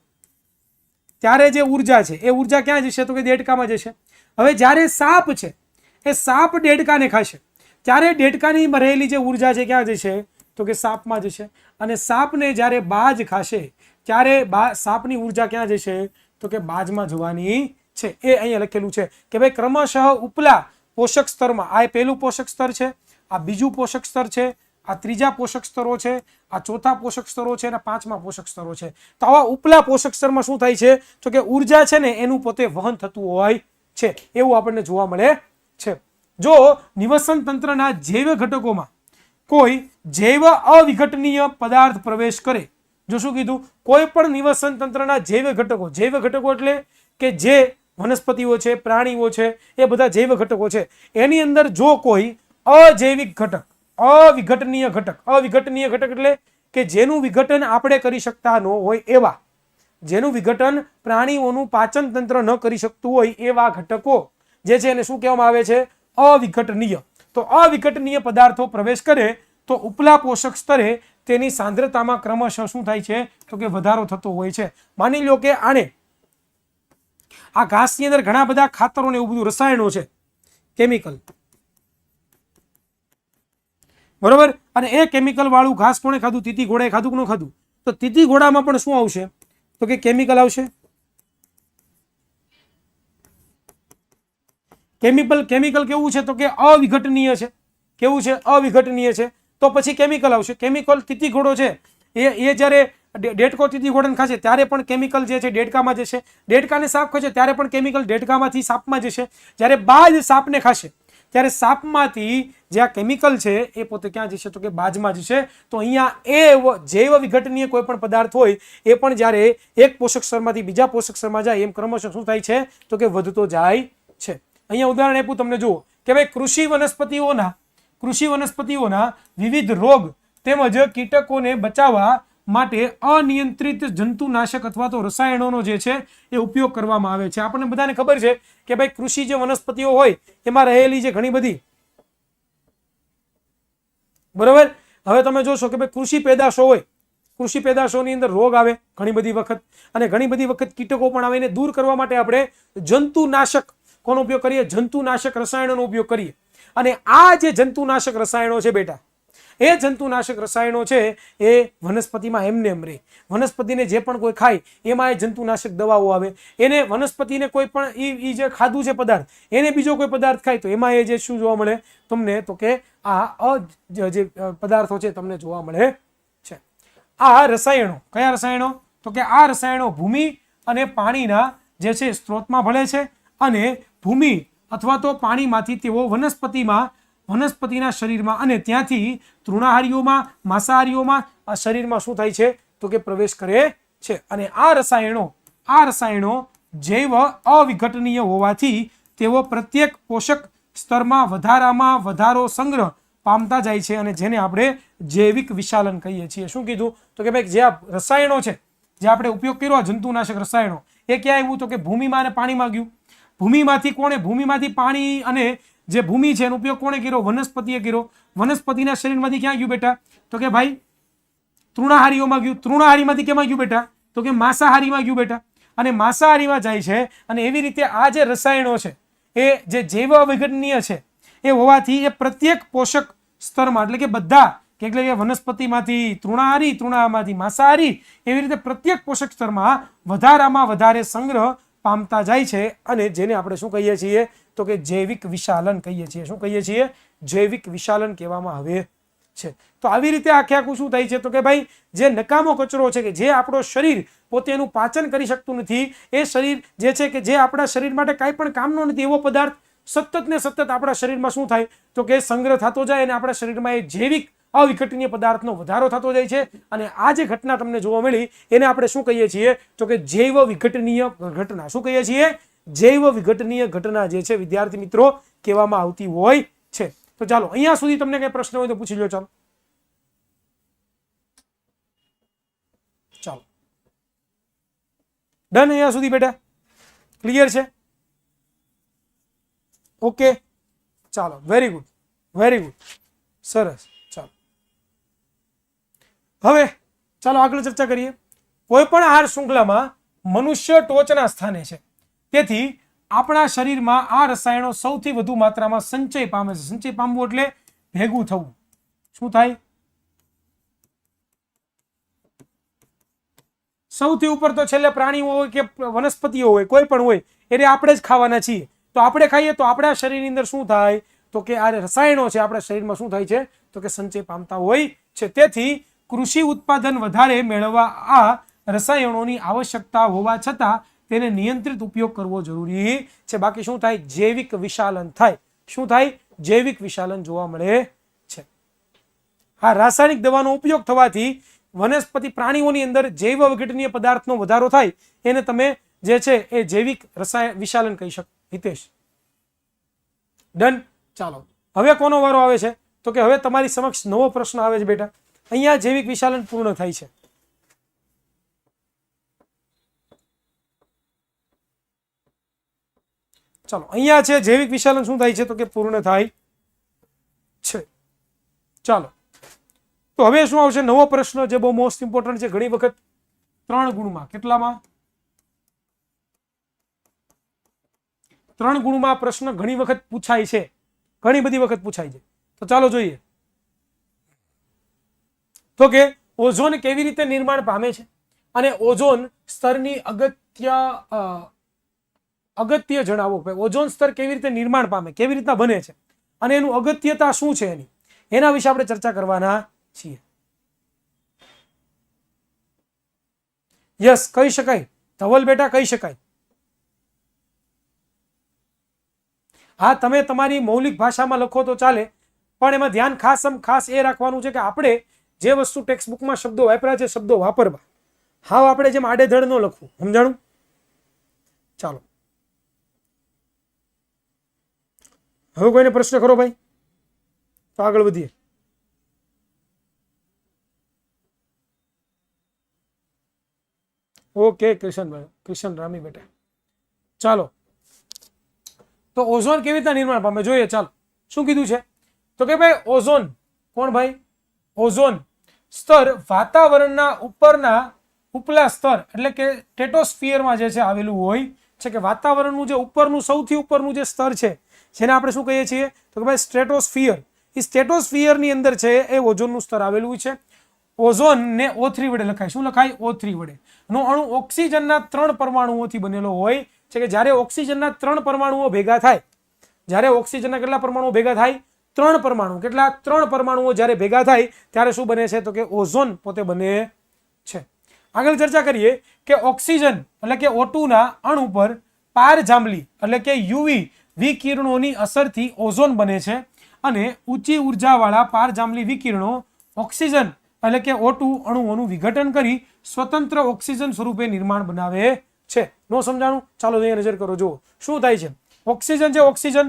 એ ઉર્જા ક્યાં જશે? તો કે દેડકામાં જશે. હવે જ્યારે સાપ છે એ સાપ દેડકાને ખાશે ત્યારે દેડકાની રહેલી જે ઉર્જા છે ક્યાં જશે? તો કે સાપમાં જશે. અને સાપને જ્યારે બાજ ખાશે ત્યારે સાપની ઉર્જા ક્યાં જશે? તો કે બાજમાં જવાની છે. એ અહીંયા લખેલું છે કે ભાઈ ક્રમશઃ ઉપલા પોષક સ્તરમાં. આ પહેલું પોષક સ્તર છે, આ બીજું પોષક સ્તર છે, આ ત્રીજા પોષક સ્તરો છે, આ ચોથા પોષક સ્તરો છે અને પાંચમા પોષક સ્તરો છે. તો આવા ઉપલા પોષક સ્તરમાં શું થાય છે? તો કે ઉર્જા છે ને એનું પોતે વહન થતું હોય છે, એવું આપણને જોવા મળે છે. જો નિવસન તંત્રના જૈવ ઘટકોમાં કોઈ જૈવ અવિઘટનીય પદાર્થ પ્રવેશ કરે, જો શું કીધું? કોઈ પણ નિવસન તંત્રના જૈવ ઘટકો એટલે કે જે વનસ્પતિઓ છે, પ્રાણીઓ છે, એ બધા જૈવ ઘટકો છે, એની અંદર જો કોઈ અજૈવિક ઘટક, અવિઘટનીય ઘટક એટલે કે જેનું વિઘટન આપણે કરી શકતા ન હોય એવા, જેનું વિઘટન પ્રાણીઓનું પાચન તંત્ર ન કરી શકતું હોય એવા ઘટકો જે છે એને શું કહેવામાં આવે છે? અવિઘટનીય. તો અવિઘટનીય પદાર્થો પ્રવેશ કરે તો ઉપલા પોષક સ્તરે તેની સાંદ્રતામાં ક્રમશઃ શું થાય છે? તો કે વધારો થતો હોય છે. માની લો કે આ ઘાસની અંદર ઘણા બધા ખાતરો ને એવું બધું રસાયણો છે, કેમિકલ, બરોબર, અને એ કેમિકલ વાળું ઘાસ કોણે ખાધું? તીતી ઘોડાએ ખાધું કે ન ખાધું? તો તીતી ઘોડામાં પણ શું આવશે? તો કે કેમિકલ આવશે. કેમિકલ કેવું છે? તો કે અવિઘટનીય છે. કેવું છે? અવિઘટનીય છે. તો પછી કેમિકલ આવશે. કેમિકલ તીતી ઘોડો છે એ જ્યારે દેડકો તીતી ઘોડાને ખાશે ત્યારે પણ કેમિકલ જે છે દેડકામાં જશે. દેડકાને સાપ ખાશે ત્યારે પણ કેમિકલ દેડકામાંથી સાપમાં જશે. જ્યારે બાજ સાપને ખાશે ત્યારે સાપમાંથી જે આ કેમિકલ છે એ પોતે ક્યાં જશે? તો કે બાજમાં જશે. તો અહીંયા એ જૈવ વિઘટનીય કોઈ પણ પદાર્થ હોય એ પણ જ્યારે એક પોષક સ્તરમાંથી બીજા પોષક સ્તરમાં જાય એમ ક્રમશઃ શું થાય છે? તો કે વધતો જાય છે. અહીંયા ઉદાહરણ આપ્યું તમને, જુઓ કે ભાઈ કૃષિ વનસ્પતિઓના વિવિધ રોગ તેમજ કીટકોને બચાવવા માટે અનિયંત્રિત જંતુનાશક અથવા તો રસાયણોનો જે છે એ ઉપયોગ કરવામાં આવે છે. આપણને બધાને ખબર છે કે ભાઈ કૃષિ જે વનસ્પતિઓ હોય એમાં રહેલી જે ઘણી બધી, બરોબર, હવે તમે જોશો કે ભાઈ કૃષિ પેદાશો હોય, કૃષિ પેદાશોની અંદર રોગ આવે ઘણી બધી વખત, અને ઘણી બધી વખત કીટકો પણ આવે. એને દૂર કરવા માટે આપણે જંતુનાશક કોનો ઉપયોગ કરીએ? જંતુનાશક રસાયણોનો ઉપયોગ કરીએ. અને આ જે જંતુનાશક રસાયણો છે બેટા, એ જંતુનાશક રસાયણો છે એ વનસ્પતિમાં એમને એમ રહે. વનસ્પતિને જે પણ કોઈ ખાય એમાં એ જંતુનાશક દવાઓ આવે. એને વનસ્પતિને કોઈ પણ એ જે ખાધું છે પદાર્થ, એને બીજો કોઈ પદાર્થ ખાય તો એમાં એ જે શું જોવા મળે તમને? તો કે આ જે પદાર્થો છે તમને જોવા મળે છે. આ રસાયણો, કયા રસાયણો? તો કે આ રસાયણો ભૂમિ અને પાણીના જે છે સ્ત્રોતમાં ભળે છે, અને ભૂમિ અથવા તો પાણીમાંથી તેઓ વનસ્પતિના શરીરમાં અને ત્યાંથી તૃણાહારીઓમાં, માંસાહારીઓમાં આ શરીરમાં શું થાય છે? તો કે પ્રવેશ કરે છે. અને આ રસાયણો જૈવ અવિઘટનીય હોવાથી તેઓ પ્રત્યેક પોષક સ્તરમાં વધારો સંગ્રહ પામતા જાય છે, અને જેને આપણે જૈવિક વિશાલન કહીએ છીએ. શું કીધું? તો કે ભાઈ જે આ રસાયણો છે, જે આપણે ઉપયોગ કર્યો જંતુનાશક રસાયણો, એ ક્યાં આવ્યું? તો કે ભૂમિમાં અને પાણીમાં ગયું. ભૂમિમાંથી પાણી, અને જે ભૂમિ છે એનો ઉપયોગ કોણે કર્યો? વનસ્પતિએ કર્યો. વનસ્પતિના શરીરમાંથી ક્યાં ગયું બેટા? તો કે ભાઈ તૃણાહારીઓમાં ગયું. તૃણાહારીમાંથી કેમાં ગયું બેટા? તો કે માંસાહારીમાં ગયું બેટા. અને માંસાહારીમાં જાય છે. અને એવી રીતે આ જે રસાયણો છે એ જે જૈવ અવિઘટનીય છે એ હોવાથી એ પ્રત્યેક પોષક સ્તરમાં, એટલે કે બધા, એટલે કે વનસ્પતિમાંથી તૃણાહારી, માંસાહારી, એવી રીતે પ્રત્યેક પોષક સ્તરમાં વધારામાં વધારે સંગ્રહ પામતા જાય છે, અને જેને આપણે શું કહીએ છીએ? તો કે જૈવિક વિશાલન કહીએ છીએ. શું કહીએ છીએ? જૈવિક વિશાલન કહેવામાં આવે છે. તો આવી રીતે આખું શું થાય છે? તો કે ભાઈ જે નકામો કચરો છે, કે જે આપણો શરીર પોતે એનું પાચન કરી શકતું નથી, એ શરીર જે છે કે જે આપણા શરીર માટે કાંઈ પણ કામનો નથી, એવો પદાર્થ સતત ને સતત આપણા શરીરમાં શું થાય? તો કે સંગ્રહ થતો જાય, અને આપણા શરીરમાં એ જૈવિક અવિઘટનીય પદાર્થનો વધારો થતો જાય છે. અને આ જે ઘટના તમને જોવા મળી એને આપણે શું કહીએ છીએ? તો કે જૈવ વિઘટનીય ઘટના. શું કહીએ છીએ? જૈવ વિઘટનીય ઘટના જે છે વિદ્યાર્થી મિત્રો કહેવામાં આવતી હોય છે. તો ચાલો અહીંયા સુધી તમને કઈ પ્રશ્ન હોય તો પૂછી લો. ચાલો ડન. અહીંયા સુધી બેટા ક્લિયર છે? ઓકે, ચાલો, વેરી ગુડ, વેરી ગુડ, સરસ. ચાલો હવે ચાલો આગળ ચર્ચા કરીએ. કોઈ પણ આહાર શૃંખલામાં મનુષ્ય ટોચના સ્થાને છે, તેથી આપણા શરીરમાં આ રસાયણો સૌથી વધુ માત્રામાં સંચય પામે છે. સંચય પામવું એટલે ભેગું થવું. શું થાય? સૌથી ઉપર તો છેલ્લે પ્રાણીઓ હોય કે વનસ્પતિઓ હોય, કોઈ પણ હોય, એટલે આપણે જ ખાવાના છીએ. તો આપણે ખાઈએ તો આપણા શરીરની અંદર શું થાય? તો કે આ રસાયણો છે આપણા શરીરમાં શું થાય છે? તો કે સંચય પામતા હોય છે. તેથી કૃષિ ઉત્પાદન વધારે મેળવવા આ રસાયણોની આવશ્યકતા હોવા છતાં તેને નિયંત્રિત ઉપયોગ કરવો જરૂરી છે. બાકી શું થાય? જૈવિક વિશાલન થાય. શું થાય? જૈવિક વિશાલન જોવા મળે છે. આ રાસાયણિક દવાનો ઉપયોગ થવાથી વનસ્પતિ પ્રાણીઓની અંદર જૈવ વિઘટનીય પદાર્થનો વધારો થાય, એને તમે જે છે એ જૈવિક વિશાલન કહી શકો. હિતેશ ડન. ચાલો હવે કોનો વારો આવે છે? તો કે હવે તમારી સમક્ષ નવો પ્રશ્ન આવે છે બેટા. અહીંયા જૈવિક વિશાલન પૂર્ણ થાય છે. ચાલો અહીંયા છે જૈવિક વિશાલન શું થાય છે? તો કે પૂર્ણ થાય છે. ચાલો તો હવે શું આવશે? નવો પ્રશ્ન જે બહુ મોસ્ટ ઇમ્પોર્ટન્ટ છે. ઘણી વખત 3 ગુણમાં, કેટલામાં? 3 ગુણમાં પ્રશ્ન ઘણી વખત પૂછાય છે, ઘણી બધી વખત પૂછાય છે. તો ચાલો જોઈએ. તો કે ઓઝોન કેવી રીતે નિર્માણ પામે છે, અને ઓઝોન સ્તરની અગત્ય જણાવો. ઓઝોન સ્તર કેવી રીતે નિર્માણ પામે, કેવી રીતના બને છે, અને એનું અગત્યતા શું છે એના વિશે આપણે ચર્ચા કરવાના છીએ. યસ, કહી શકાય. ધવલ બેટા કહી શકાય. હા, તમે તમારી મૌલિક ભાષામાં લખો તો ચાલે, પણ એમાં ધ્યાન ખાસ એ રાખવાનું છે કે આપણે જે વસ્તુ ટેક્સ્ટ બુકમાં શબ્દો વાપર્યા છે શબ્દો વાપરવા. હા, આપણે જેમ આડેધડ ન લખવું. સમજાણું? ચાલો હવે કોઈને પ્રશ્ન કરો ભાઈ? તો આગળ વધીએ. ઓકે કિશનભાઈ, કિશન રામી બેટા. ચાલો, તો ઓઝોન કેવી રીતના નિર્માણ પામે જોઈએ. ચાલો, શું કીધું છે તો કે ભાઈ ઓઝોન, કોણ ભાઈ? ઓઝોન સ્તર વાતાવરણના ઉપરના ઉપલા સ્તર એટલે કે સ્ટ્રેટોસ્ફિયરમાં જે છે આવેલું હોય છે, કે વાતાવરણનું જે ઉપરનું સૌથી ઉપરનું જે સ્તર છે જેને આપણે શું કહીએ છીએ તો કે ભાઈ સ્ટ્રેટોસ્ફિયર. એ સ્ટ્રેટોસ્ફિયરની અંદર છે એ ઓઝોનનું સ્તર આવેલું છે. ઓઝોનને O3 વડે લખાય. શું લખાય? O3 વડે. નો અણુ ઓક્સિજનના 3 પરમાણુઓથી બનેલો હોય છે, કે જ્યારે ઓક્સિજનના 3 પરમાણુઓ ભેગા થાય, જ્યારે ઓક્સિજનના કેટલા પરમાણુઓ ભેગા થાય? 3 પરમાણુ. કેટલા? 3 પરમાણુઓ જ્યારે ભેગા થાય ત્યારે શું બને છે તો કે ઓઝોન પોતે બને છે. આગળ ચર્ચા કરીએ કે ઓક્સિજન એટલે કે O2 ના અણુ પર પારજાંબલી એટલે કે યુવી વિકિરણોની અસરથી ઓઝોન બને છે, અને ઊંચી ઉર્જાવાળા પારજાંબલી વિકિરણો ઓક્સિજન એટલે કે O2 અણુઓનું વિઘટન કરી સ્વતંત્ર ઓક્સિજન સ્વરૂપે નિર્માણ બનાવે છે. નો સમજાણું? ચાલો અહીંયા નજર કરો. જુઓ શું થાય છે. ઓક્સિજન છે, ઓક્સિજન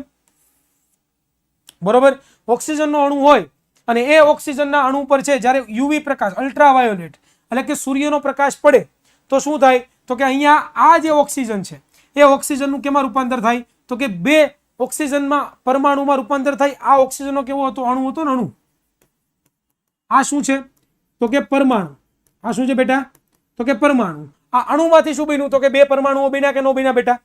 બરોબર, ઓક્સિજનનો અણુ હોય અને એ ઓક્સિજનના અણુ પર છે જ્યારે યુવી પ્રકાશ અલ્ટ્રાવાયોલેટ એટલે કે સૂર્યનો પ્રકાશ પડે તો શું થાય તો કે અહીંયા આ જે ઓક્સિજન છે એ ઓક્સિજનનું કેમાં રૂપાંતર થાય તો કે 2 ઓક્સિજનમાં પરમાણુમાં રૂપાંતર થાય. આ ઓક્સિજનનો કેવો હતો? અણુ હતો ને, અણુ. આ શું છે તો કે પરમાણુ. આ શું છે બેટા તો કે પરમાણુ. આ અણુમાંથી શું બન્યું તો કે 2 પરમાણુઓ બન્યા કે નો બન્યા બેટા?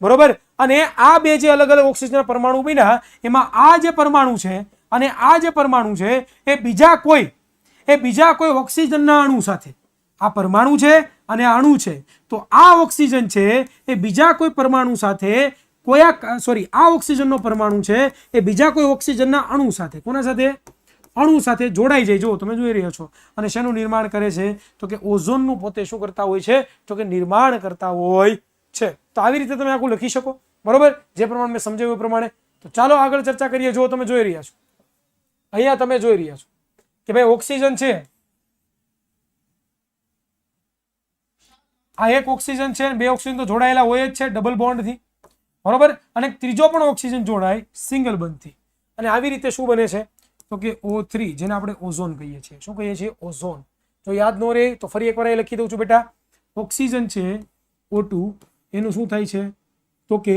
બરોબર. અને આ 2 જે અલગ અલગ ઓક્સિજનના પરમાણુ બન્યા એમાં આ જે પરમાણુ છે અને આ જે પરમાણુ છે એ બીજા કોઈ ઓક્સિજનના અણુ સાથે, આ પરમાણુ છે અને આ અણુ છે, તો આ ઓક્સિજન છે એ બીજા કોઈ પરમાણુ સાથે આ ઓક્સિજનનો પરમાણુ છે એ બીજા કોઈ ઓક્સિજનના અણુ સાથે, કોના સાથે? અણુ સાથે જોડાઈ જાય. જો તમે જોઈ રહ્યા છો. અને શેનું નિર્માણ કરે છે તો કે ઓઝોનનું પોતે શું કરતા હોય છે તો કે નિર્માણ કરતા હોય છે. તો આવી રીતે તમે આખું લખી શકો. બરોબર, જે પ્રમાણે મેં સમજાવ્યું એ પ્રમાણે. તો ચાલો આગળ ચર્ચા કરીએ. જો તમે જોઈ રહ્યા છો, અહીંયા તમે જોઈ રહ્યા છો કે ભાઈ ઓક્સિજન છે, આ એક ઓક્સિજન છે, 2 ઓક્સિજન તો જોડાયેલા હોય જ છે ડબલ બોન્ડથી. બરોબર. અને ત્રીજો પણ ઓક્સિજન જોડાય સિંગલ બોન્ડથી. અને આવી રીતે શું બને છે તો કે O3, જેને આપણે ઓઝોન કહીએ છીએ. શું કહીએ છીએ? ઓઝોન. જો યાદ ન રહે તો ફરી એકવાર લખી દઉં છું બેટા. ઓક્સિજન છે O2, એનું શું થાય છે તો કે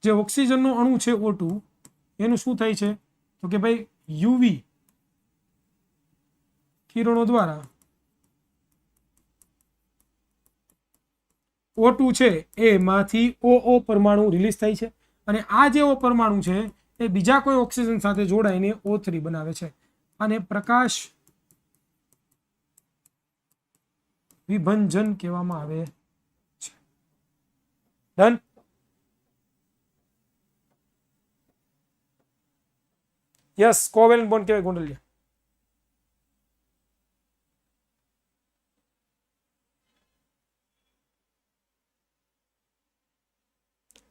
જે ઓક્સિજનનો અણુ છે O2 એનું શું થાય છે તો કે ભાઈ યુવી કિરણો દ્વારા O2 છે એમાંથી OO પરમાણુ રિલીઝ થાય છે, અને આ જે O પરમાણુ છે એ બીજા કોઈ ઓક્સિજન સાથે જોડાઈને O3 બનાવે છે. અને પ્રકાશ વિભંજન કહેવામાં આવે છે. ડન. યસ, કોવેલેન્ટ બોન્ડ કહેવાય ગોંડલિયા.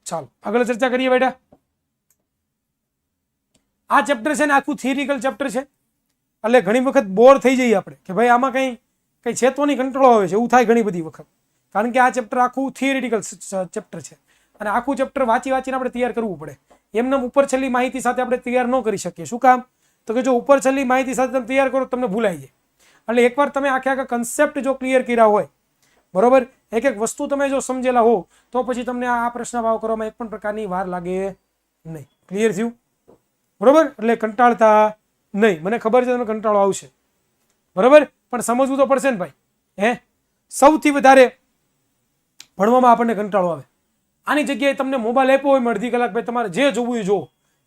ચાલો આગળ ચર્ચા કરીએ બેટા. આ ચેપ્ટર છે ને આખું થિયરિકલ ચેપ્ટર છે, એટલે ઘણી વખત બોર થઈ જઈએ આપણે કે ભાઈ આમાં કઈ છે તો નહીં, કંટ્રોલ આવે છે એવું થાય ઘણી બધી વખત. કારણ કે આ ચેપ્ટર આખું થિયરિટિકલ ચેપ્ટર છે અને આખું ચેપ્ટર વાંચીને આપણે તૈયાર કરવું પડે. એમને ઉપર છેલ્લી માહિતી સાથે આપણે તૈયાર ન કરી શકીએ. શું કામ તો કે જો ઉપર છેલ્લી માહિતી સાથે તમે તૈયાર કરો તમને ભૂલાઈ જાય. એટલે એકવાર તમે આખા કન્સેપ્ટ જો ક્લિયર કર્યા હોય, બરોબર, એક એક વસ્તુ તમે જો સમજેલા હો તો પછી તમને આ પ્રશ્ન ભાવ કરવામાં એક પણ પ્રકારની વાર લાગે નહીં. ક્લિયર થયું? બરોબર. એટલે કંટાળતા નહીં. મને ખબર છે તમને કંટાળો આવશે, બરોબર, પણ સમજવું તો પડશે ને ભાઈ. સૌથી વધારે ભણવામાં આપણને કંટાળો આવે. આની જગ્યાએ તમને મોબાઈલ આપ્યો હોય અડધી કલાક, ભાઈ તમારે જે જોવું હોય જો,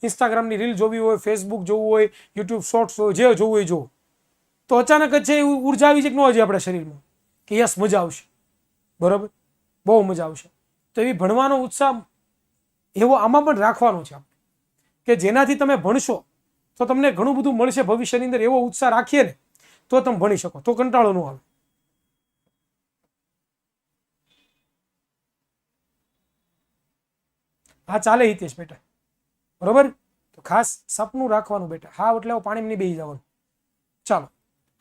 ઇન્સ્ટાગ્રામની રીલ જોવી હોય, ફેસબુક જોવું હોય, યુટ્યુબ શોર્ટ્સ હોય, જે જોવું હોય જો, તો અચાનક જ છે ઉર્જા આવી છે કે ન આવી આપણા શરીરમાં કે યસ મજા આવશે. બરોબર, બહુ મજા આવશે. તો એવી ભણવાનો ઉત્સાહ એવો આમાં પણ રાખવાનો છે આપણે, કે જેનાથી તમે ભણશો તો તમને ઘણું બધું મળશે ભવિષ્યની અંદર. એવો ઉત્સાહ રાખીએ ને તો તમે ભણી શકો, તો કંટાળો ન આવે. હા ચાલે હિતેશ બેટા, બરોબર. તો ખાસ સપનું રાખવાનું બેટા. હા એટલે પાણી નહીં બેસી જવાનું. ચાલો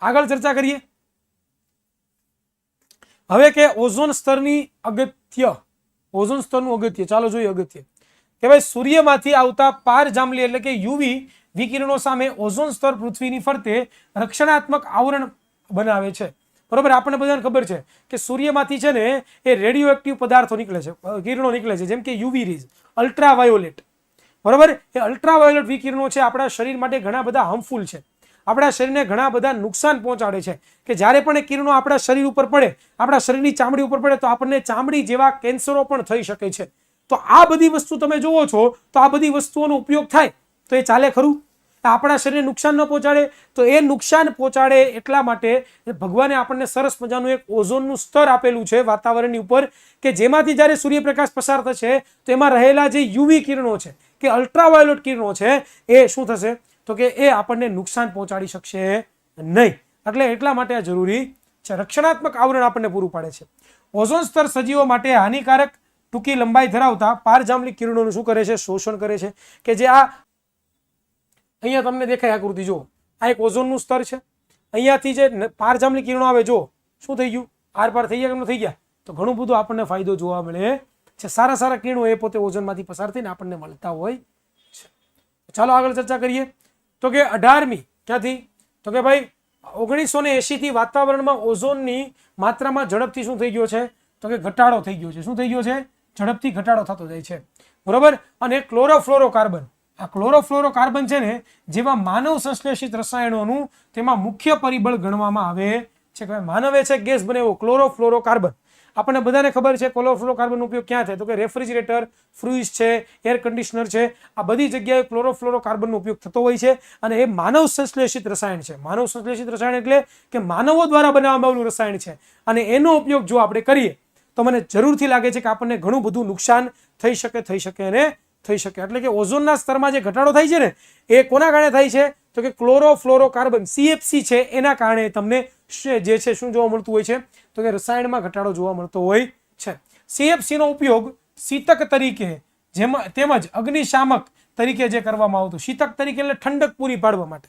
આગળ ચર્ચા કરીએ. હવે કે ઓઝોન સ્તરની અગત્ય, ઓઝોન સ્તરનું અગત્ય. ચાલો જોઈએ અગત્ય. કે ભાઈ સૂર્યમાંથી આવતા પારજાંબલી એટલે કે યુવી વિકિરણો સામે ઓઝોન સ્તર પૃથ્વીની ફરતે રક્ષણાત્મક આવરણ બનાવે છે. બરોબર, આપણને બધાને ખબર છે કે સૂર્યમાંથી છે ને એ રેડિયો એક્ટિવ પદાર્થો નીકળે છે, કિરણો નીકળે છે, જેમ કે યુવી રેઝ, અલ્ટ્રાવાયોલેટ. બરોબર, એ અલ્ટ્રાવાયોલેટ વિકિરણો છે આપણા શરીર માટે ઘણા બધા હાર્મફુલ છે, આપણા શરીરને ઘણા બધા નુકસાન પહોંચાડે છે. કે જ્યારે પણ એ કિરણો આપણા શરીર ઉપર પડે, આપણા શરીરની ચામડી ઉપર પડે, તો આપણને ચામડી જેવા કેન્સરો પણ થઈ શકે છે. તો આ બધી વસ્તુ તમે જુઓ છો, તો આ બધી વસ્તુઓનો ઉપયોગ થાય તો એ ચાલે ખરું? આપણા શરીરને નુકસાન ન પહોંચાડે? તો એ નુકસાન પહોંચાડે એટલા માટે ભગવાને આપણને સરસ મજાનું એક ઓઝોનનું સ્તર આપેલું છે વાતાવરણની ઉપર, કે જેમાંથી જ્યારે સૂર્યપ્રકાશ પસાર થશે તો એમાં રહેલા જે યુવી કિરણો છે કે અલ્ટ્રાવાયોલેટ કિરણો છે એ શું થશે? તો કે એ આપણને નુકસાન પહોંચાડી શકશે નહીં. એટલે એટલા માટે આ જરૂરી છે. રક્ષણાત્મક આવરણ આપણને પૂરું પાડે છે. ઓઝોન સ્તર સજીવો માટે હાનિકારક ટૂંકી લંબાઈ ધરાવતા પારજાંબલી કિરણોનું શું કરે છે? શોષણ કરે છે. કે જે આ અહીંયા તમને દેખાય આકૃતિ, જો આ એક ઓઝોનનું સ્તર છે, અહીંયાથી જે પારજાંબલી કિરણો આવે, જો શું થઈ ગયું? આર પાર થઈ ગયા કે ન થઈ ગયા? તો ઘણું બધું આપણને ફાયદો જોવા મળે છે. સારા સારા કિરણો એ પોતે ઓઝોનમાંથી પસાર થઈને આપણને મળતા હોય છે. ચાલો આગળ ચર્ચા કરીએ. તો કે 18મી ક્યાંથી? તો કે ભાઈ 1980 થી વાતાવરણમાં ઓઝોનની માત્રામાં ઝડપથી શું થઈ ગયો છે? તો કે ઘટાડો થઈ ગયો છે. શું થઈ ગયો છે? ઝડપથી ઘટાડો થતો જાય છે. બરોબર. અને ક્લોરોફ્લોરોકાર્બન, આ ક્લોરોફ્લોરોકાર્બન છે ને, જેવા માનવ સંશ્લેષિત રસાયણોનું તેમાં મુખ્ય પરિબળ ગણવામાં આવે છે. કે માનવે છે ગેસ બનાવ્યો ક્લોરોફ્લોરોકાર્બન. આપણને બધાને ખબર છે ક્લોરોફ્લોરોકાર્બનનો ઉપયોગ ક્યાં થાય? તો કે રેફ્રિજરેટર, ફ્રીજ છે, એર કન્ડિશનર છે, આ બધી જગ્યાએ ક્લોરોફ્લોરોકાર્બનનો ઉપયોગ થતો હોય છે. અને એ માનવ સંશ્લેષિત રસાયણ છે. માનવ સંશ્લેષિત રસાયણ એટલે કે માનવો દ્વારા બનાવવામાં આવેલું રસાયણ છે. અને એનો ઉપયોગ જો આપણે કરીએ તો મને જરૂરથી લાગે છે કે આપણને ઘણું બધું નુકસાન થઈ શકે અને થઈ શકે. એટલે કે ઓઝોનના સ્તરમાં જે ઘટાડો થાય છે ને, એ કોના કારણે થાય છે? તો કે ક્લોરોફ્લોરોકાર્બન CFC છે એના કારણે તમને જે છે શું જોવા મળતું હોય છે? તો કે રસાયણમાં ઘટાડો જોવા મળતો હોય છે. CFC નો ઉપયોગ શીતક તરીકે તેમજ અગ્નિશામક તરીકે જે કરવામાં આવતું. શીતક તરીકે એટલે ઠંડક પૂરી પાડવા માટે.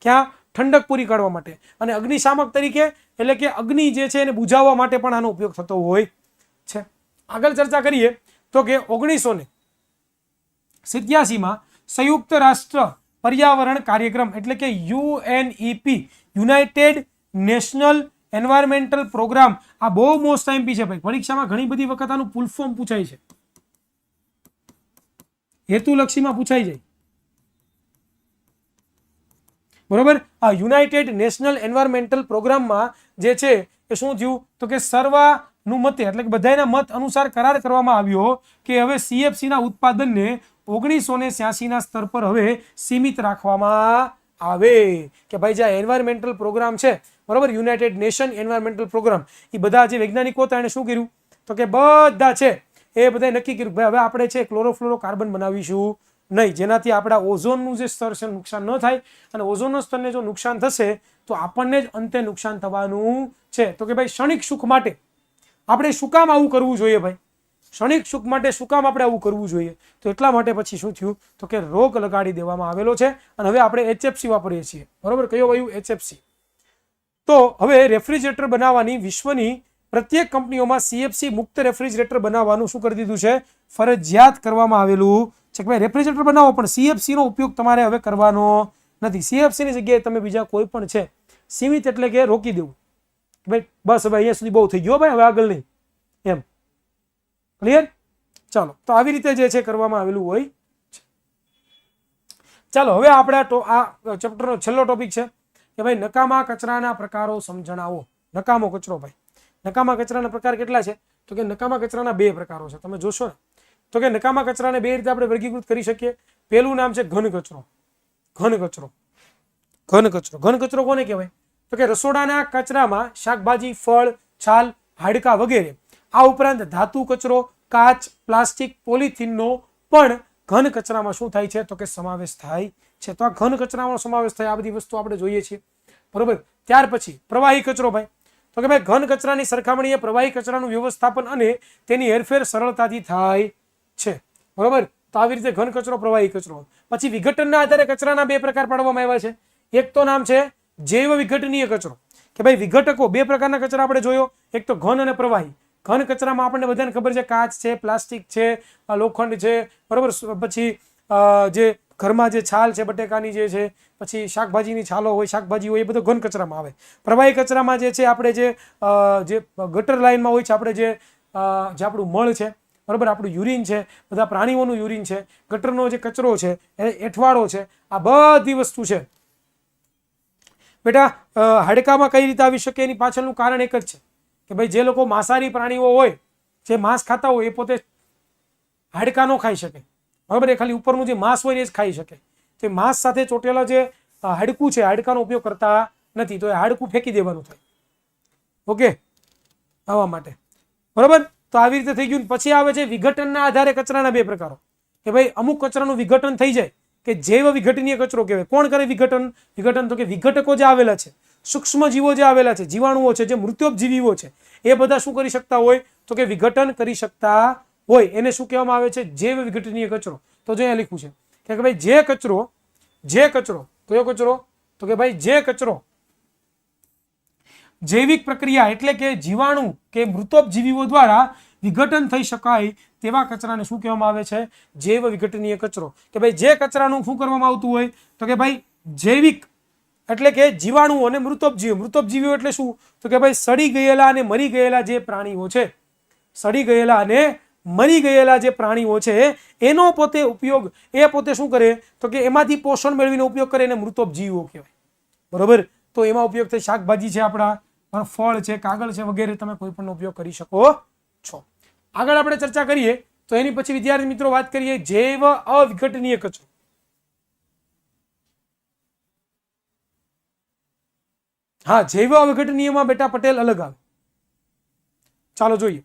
ક્યાં? ઠંડક પૂરી પાડવા માટે. અને અગ્નિશામક તરીકે એટલે કે અગ્નિ જે છે એને બુઝાવવા માટે પણ આનો ઉપયોગ થતો હોય છે. આગળ ચર્ચા કરીએ તો કે 1987માં સંયુક્ત રાષ્ટ્ર પર્યાવરણ કાર્યક્રમ એટલે કે UNEP, United National Environmental Programme, આ બહુ મોસ્ટ ટાઈમ છે ભાઈ. પરીક્ષામાં ઘણી બધી વખત આનું ફૂલ ફોર્મ પૂછાય છે, હેતુલક્ષીમાં પૂછાઈ જાય. બરોબર. આ યુનાઇટેડ નેશનલ એન્વાયરમેન્ટલ પ્રોગ્રામમાં જે છે એ શું થયું? તો કે સર્વાનુમતે એટલે કે બધાના મત અનુસાર કરાર કરવામાં આવ્યો કે હવે CFC ના ઉત્પાદનને 1986 ના સ્તર પર હવે સીમિત રાખવામાં આવે. કે ભાઈ જે એન્વાયરમેન્ટલ પ્રોગ્રામ છે, બરોબર, યુનાઇટેડ નેશન એન્વાયરમેન્ટલ પ્રોગ્રામ, એ બધા જે વૈજ્ઞાનિકો હતા એને શું કર્યું? તો કે બધા છે એ બધાએ નક્કી કર્યું ભાઈ હવે આપણે છે ક્લોરોફ્લોરોકાર્બન બનાવીશું નહીં, જેનાથી આપણા ઓઝોનનું જે સ્તર છે નુકસાન ન થાય. અને ઓઝોનના સ્તરને જો નુકસાન થશે તો આપણને જ અંતે નુકસાન થવાનું છે. તો કે ભાઈ ક્ષણિક સુખ માટે આપણે શું કામ આવું કરવું જોઈએ? ભાઈ ક્ષણિક સુખ માટે શું કામ આપણે આવું કરવું જોઈએ? તો એટલા માટે પછી શું થયું? તો કે રોક લગાડી દેવામાં આવેલો છે. અને હવે આપણે HFC વાપરીએ છીએ. બરોબર. કયો વાયુ? HFC. તો હવે રેફ્રિજરેટર બનાવવાની વિશ્વની પ્રત્યેક કંપનીઓમાં CFC મુક્ત રેફ્રિજરેટર બનાવવાનું શું કરી દીધું છે? ફરજિયાત કરવામાં આવેલું છે કે ભાઈ રેફ્રિજરેટર બનાવો પણ CFC નો ઉપયોગ તમારે હવે કરવાનો નથી. CFC ની જગ્યાએ તમે બીજા કોઈ પણ છે સીમિત એટલે કે રોકી દેવું. ભાઈ બસ હવે અહીંયા સુધી બહુ થઈ ગયો ભાઈ, હવે આગળ નહીં એમ. ક્લિયર? ચાલો, તો આવી રીતે જે છે કરવામાં આવેલું હોય છે. ચાલો હવે આપણે આ ચેપ્ટરનો છેલ્લો ટોપિક છે કે ભાઈ નકામા કચરાના પ્રકારો સમજણાવો. નકામો કચરો ભાઈ, નકામા કચરાના પ્રકાર કેટલા છે? તો કે નકામા કચરાના 2 પ્રકારો છે. તમે જોશો ને તો કે નકામા કચરાને 2 રીતે આપણે વર્ગીકૃત કરી શકીએ. પહેલું નામ છે ઘન કચરો. ઘન કચરો કોને કહેવાય? તો કે રસોડાના કચરામાં શાકભાજી, ફળ, છાલ, હાડકા વગેરે. આ ઉપરાંત ધાતુ કચરો, કાચ, પ્લાસ્ટિક, પોલિથીનનો પણ ઘન કચરામાં શું થાય છે? તો કે સમાવેશ થાય છે. તો આ ઘન કચરામાં સમાવેશ થાય, આ બધી વસ્તુ આપણે જોઈએ છીએ. બરોબર. ત્યાર પછી પ્રવાહી કચરો ભાઈ. તો કે ભાઈ ઘન કચરાની સરખામણીએ પ્રવાહી કચરાનું વ્યવસ્થાપન અને તેની હેરફેર સરળતાથી થાય છે. બરોબર. તો આવી રીતે ઘન કચરો, પ્રવાહી કચરો. પછી વિઘટનના આધારે કચરાના 2 પ્રકાર પાડવામાં આવ્યા છે. એક તો નામ છે જૈવ વિઘટનીય કચરો. કે ભાઈ વિઘટકો 2 પ્રકારના કચરા આપણે જોયો, એક તો ઘન અને પ્રવાહી. ઘન કચરામાં આપણને બધાને ખબર છે કાચ છે, પ્લાસ્ટિક છે, લોખંડ છે, બરોબર. પછી જે ઘરમાં જે છાલ છે બટેકાની જે છે, પછી શાકભાજીની છાલો હોય, શાકભાજી હોય, એ બધો ઘન કચરામાં આવે. પ્રવાહી કચરામાં જે છે આપણે જે ગટર લાઇનમાં હોય છે, આપણે જે આપણું મળ છે, બરોબર, આપણું યુરિન છે, બધા પ્રાણીઓનું યુરિન છે, ગટરનો જે કચરો છે, એઠવાડો છે, આ બધી વસ્તુ છે બેટા હાડકામાં કઈ રીતે આવી શકે એની પાછળનું કારણ એક જ છે કે ભાઈ જે લોકો માંસાહારી પ્રાણીઓ હોય, જે માંસ ખાતા હોય, એ પોતે હાડકા ન ખાઈ શકે, બરાબર. એ ખાલી ઉપરનું જે માંસ હોય એ જ ખાઈ શકે. તો માંસ સાથે ચોટેલા જે હાડકું છે, હાડકાનો ઉપયોગ કરતા નથી, તો એ હાડકું ફેંકી દેવાનું થાય. ઓકે, આવા માટે, બરાબર. તો આવી રીતે થઈ ગયું. પછી આવે છે વિઘટનના આધારે કચરાના બે પ્રકારો, કે ભાઈ અમુક કચરાનું વિઘટન થઈ જાય કે જૈવ વિઘટનીય કચરો કહેવાય. કોણ કરે વિઘટન? વિઘટન તો કે વિઘટકો જે આવેલા છે, સૂક્ષ્મ જીવો જે આવેલા છે, જીવાણુઓ છે, જે મૃત્યોપજીવીઓ છે, એ બધા શું કરી શકતા હોય? તો કે વિઘટન કરી શકતા હોય. એને શું કહેવામાં આવે છે? જૈવ વિઘટનીય કચરો. તો જો અહીંયા લખ્યું છે કે ભાઈ જે કચરો કયો કચરો? તો કે ભાઈ જે કચરો જૈવિક પ્રક્રિયા એટલે કે જીવાણુ કે મૃતોપજીવીઓ દ્વારા વિઘટન થઈ શકાય તેવા કચરાને શું કહેવામાં આવે છે? જૈવ વિઘટનીય કચરો. કે ભાઈ જે કચરાનું શું કરવામાં આવતું હોય? તો કે ભાઈ જૈવિક એટલે કે જીવાણુઓ અને મૃતોપજીવીઓ એટલે શું? તો કે ભાઈ સડી ગયેલા અને મરી ગયેલા જે પ્રાણીઓ છે, સડી ગયેલા અને મરી ગયેલા જે પ્રાણીઓ છે, એનો પોતે ઉપયોગ, એ પોતે શું કરે? તો કે એમાંથી પોષણ મેળવીને ઉપયોગ કરે, એને મૃતોપજીવીઓ કહેવાય, બરોબર. તો એમાં ઉપયોગ થાય શાકભાજી છે, આપણા ફળ છે, કાગળ છે, વગેરે તમે કોઈ પણ ઉપયોગ કરી શકો છો. આગળ આપણે ચર્ચા કરીએ તો એની પછી વિદ્યાર્થી મિત્રો વાત કરીએ જૈવ અવિઘટનીય કચરો. હા, જૈવ અવિઘટનીયમાં બેટા પટેલ અલગ આવે. ચાલો જોઈએ.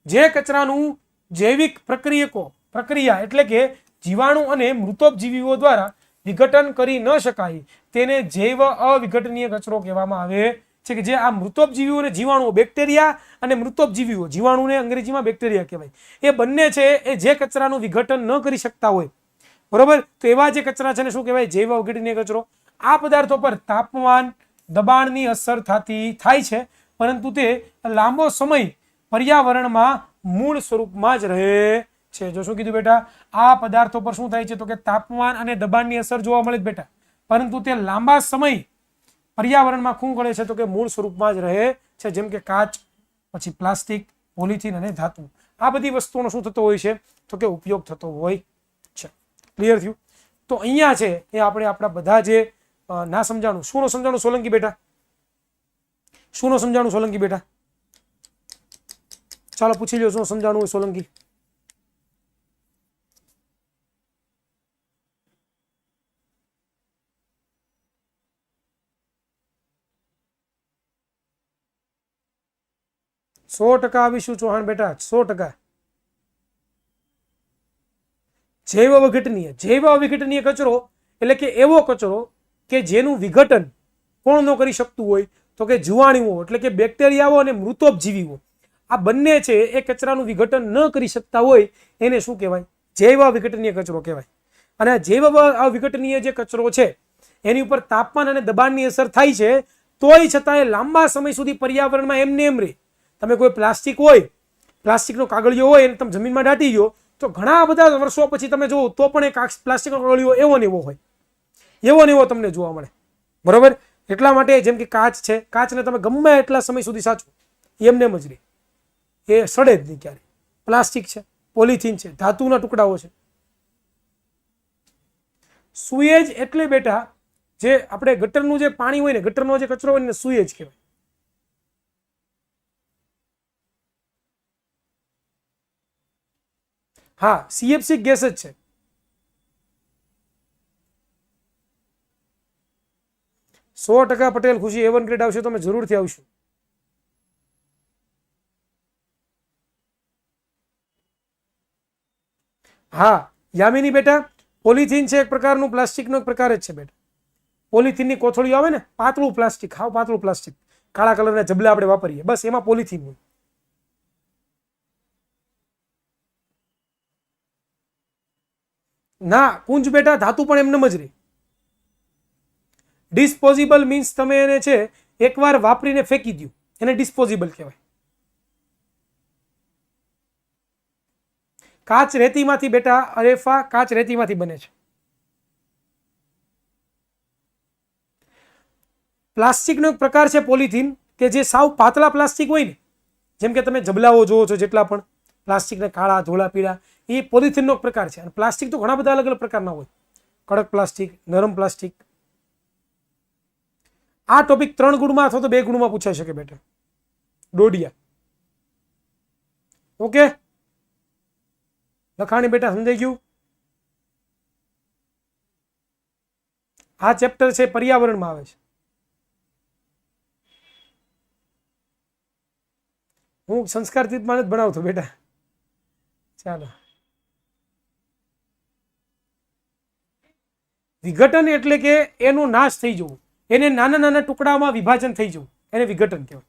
જે કચરાનું જૈવિક પ્રક્રિયા એટલે કે જીવાણુ અને મૃતોપજીવીઓ દ્વારા વિઘટન કરી ન શકાય તેને જૈવ અવિઘટનીય કચરો કહેવામાં આવે છે. કે જે આ મૃતોપજીવીઓ અને જીવાણુઓ, બેક્ટેરિયા અને મૃતોપજીવીઓ, જીવાણુને અંગ્રેજીમાં બેક્ટેરિયા કહેવાય, એ બંને છે એ જે કચરાનું વિઘટન ન કરી શકતા હોય, બરોબર, તો એવા જે કચરા છે ને શું કહેવાય? જૈવ અવિઘટનીય કચરો. આ પદાર્થો પર તાપમાન, દબાણની અસર થાય છે, પરંતુ તે લાંબો સમય પર્યાવરણમાં મૂળ સ્વરૂપમાં જ રહે છે. જો શું કીધું બેટા? આ પદાર્થો પર શું થાય છે? તો કે તાપમાન અને દબાણની અસર જોવા મળે જ બેટા, પરંતુ તે લાંબા સમય પર્યાવરણમાં શું કરે છે? તો કે મૂળ સ્વરૂપમાં જ રહે છે. જેમ કે કાચ, પછી પ્લાસ્ટિક, પોલિથીન અને ધાતુ. આ બધી વસ્તુઓનો શું થતો હોય છે? તો કે ઉપયોગ થતો હોય છે. ક્લિયર થયું? તો અહીંયા છે એ આપણે આપણા બધા જે ના સમજાણું, શું નો સમજાણું સોલંકી બેટા? શું નો સમજાણું સોલંકી બેટા? ચાલો પૂછી લો, શું સમજાણું હોય સોલંકી? %100 આવીશું ચૌહાણ બેટા, 100%. જૈવ અવિઘટનીય કચરો એટલે કે એવો કચરો કે જેનું વિઘટન કોણ ન કરી શકતું હોય? તો કે જીવાણુઓ એટલે કે બેક્ટેરિયાઓ અને મૃતોપજીવીઓ, આ બંને છે એ કચરાનું વિઘટન ન કરી શકતા હોય, એને શું કહેવાય? જૈવ અવિઘટનીય કચરો કહેવાય. અને જૈવ અવિઘટનીય જે કચરો છે એની ઉપર તાપમાન અને દબાણની અસર થાય છે, તોય છતાં એ લાંબા સમય સુધી પર્યાવરણમાં એમને એમ રહે. તમે કોઈ પ્લાસ્ટિક હોય, પ્લાસ્ટિકનો કાગળિયો હોય, એને તમે જમીનમાં દાટી ગયો તો ઘણા બધા વર્ષો પછી તમે જુઓ તો પણ એક પ્લાસ્ટિકનો કાગળિયો એવો ને એવો હોય, એવો ને એવો તમને જોવા મળે, બરોબર. એટલા માટે જેમ કે કાચ છે, કાચને તમે ગમે એટલા સમય સુધી સાચવો, એમને એમ જ રહે, એ સડે જ નહીં ક્યારે. પ્લાસ્ટિક છે, પોલિથીન છે, ધાતુના ટુકડાઓ છે. સુએજ એટલે બેટા જે આપણે ગટરનું જે પાણી હોય ને, ગટરનો જે કચરો હોય ને, સુએજ કહેવાય. હા, CFC ગેસ જ છે. %100 પટેલ ખુશી. A1 ગ્રેડ આવશે તો અમે જરૂરથી આવશું. હા યામિની બેટા, પોલિથીન છે એક પ્રકારનું પ્લાસ્ટિકનો એક પ્રકાર જ છે બેટા. પોલિથીનની કોથળીઓ આવે ને, પાતળું પ્લાસ્ટિક, હાવ પાતળું પ્લાસ્ટિક, કાળા કલરના જબલા આપણે વાપરીએ, બસ એમાં પોલિથીન હોય. ના કુંજ બેટા, ધાતુ પણ એમને જ રહે. ડિસ્પોઝિબલ મીન્સ તમે એને છે એકવાર વાપરીને ફેંકી દો, એને ડિસ્પોઝિબલ કહેવાય. કાચ રેતીમાંથી બેટા, અરેફા કાચ રેતીમાંથી બને છે. પ્લાસ્ટિકનો એક પ્રકાર છે પોલિથીન, કે જે સાવ પાતળા પ્લાસ્ટિક હોય ને, જેમ કે તમે જબલાઓ જોવો છો જેટલા પણ પ્લાસ્ટિકના કાળા, ધોળા, પીળા, એ પોલિથીનનો એક પ્રકાર છે. અને પ્લાસ્ટિક તો ઘણા બધા અલગ અલગ પ્રકારના હોય, કડક પ્લાસ્ટિક, નરમ પ્લાસ્ટિક. આ ટોપિક 3 ગુણમાં અથવા તો 2 ગુણમાં પૂછાઈ શકે બેટા. ડોડિયા. ઓકે, લખાણી બેટા સમજાઈ ગયું? આ ચેપ્ટર છે પર્યાવરણમાં આવે છે. હું સંસ્કાર તીર્થમાં જ ભણાવતો બેટા. ચાલો, વિઘટન એટલે કે એનો નાશ થઈ જવું, એને નાના નાના ટુકડામાં વિભાજન થઈ જવું, એને વિઘટન કહેવાય.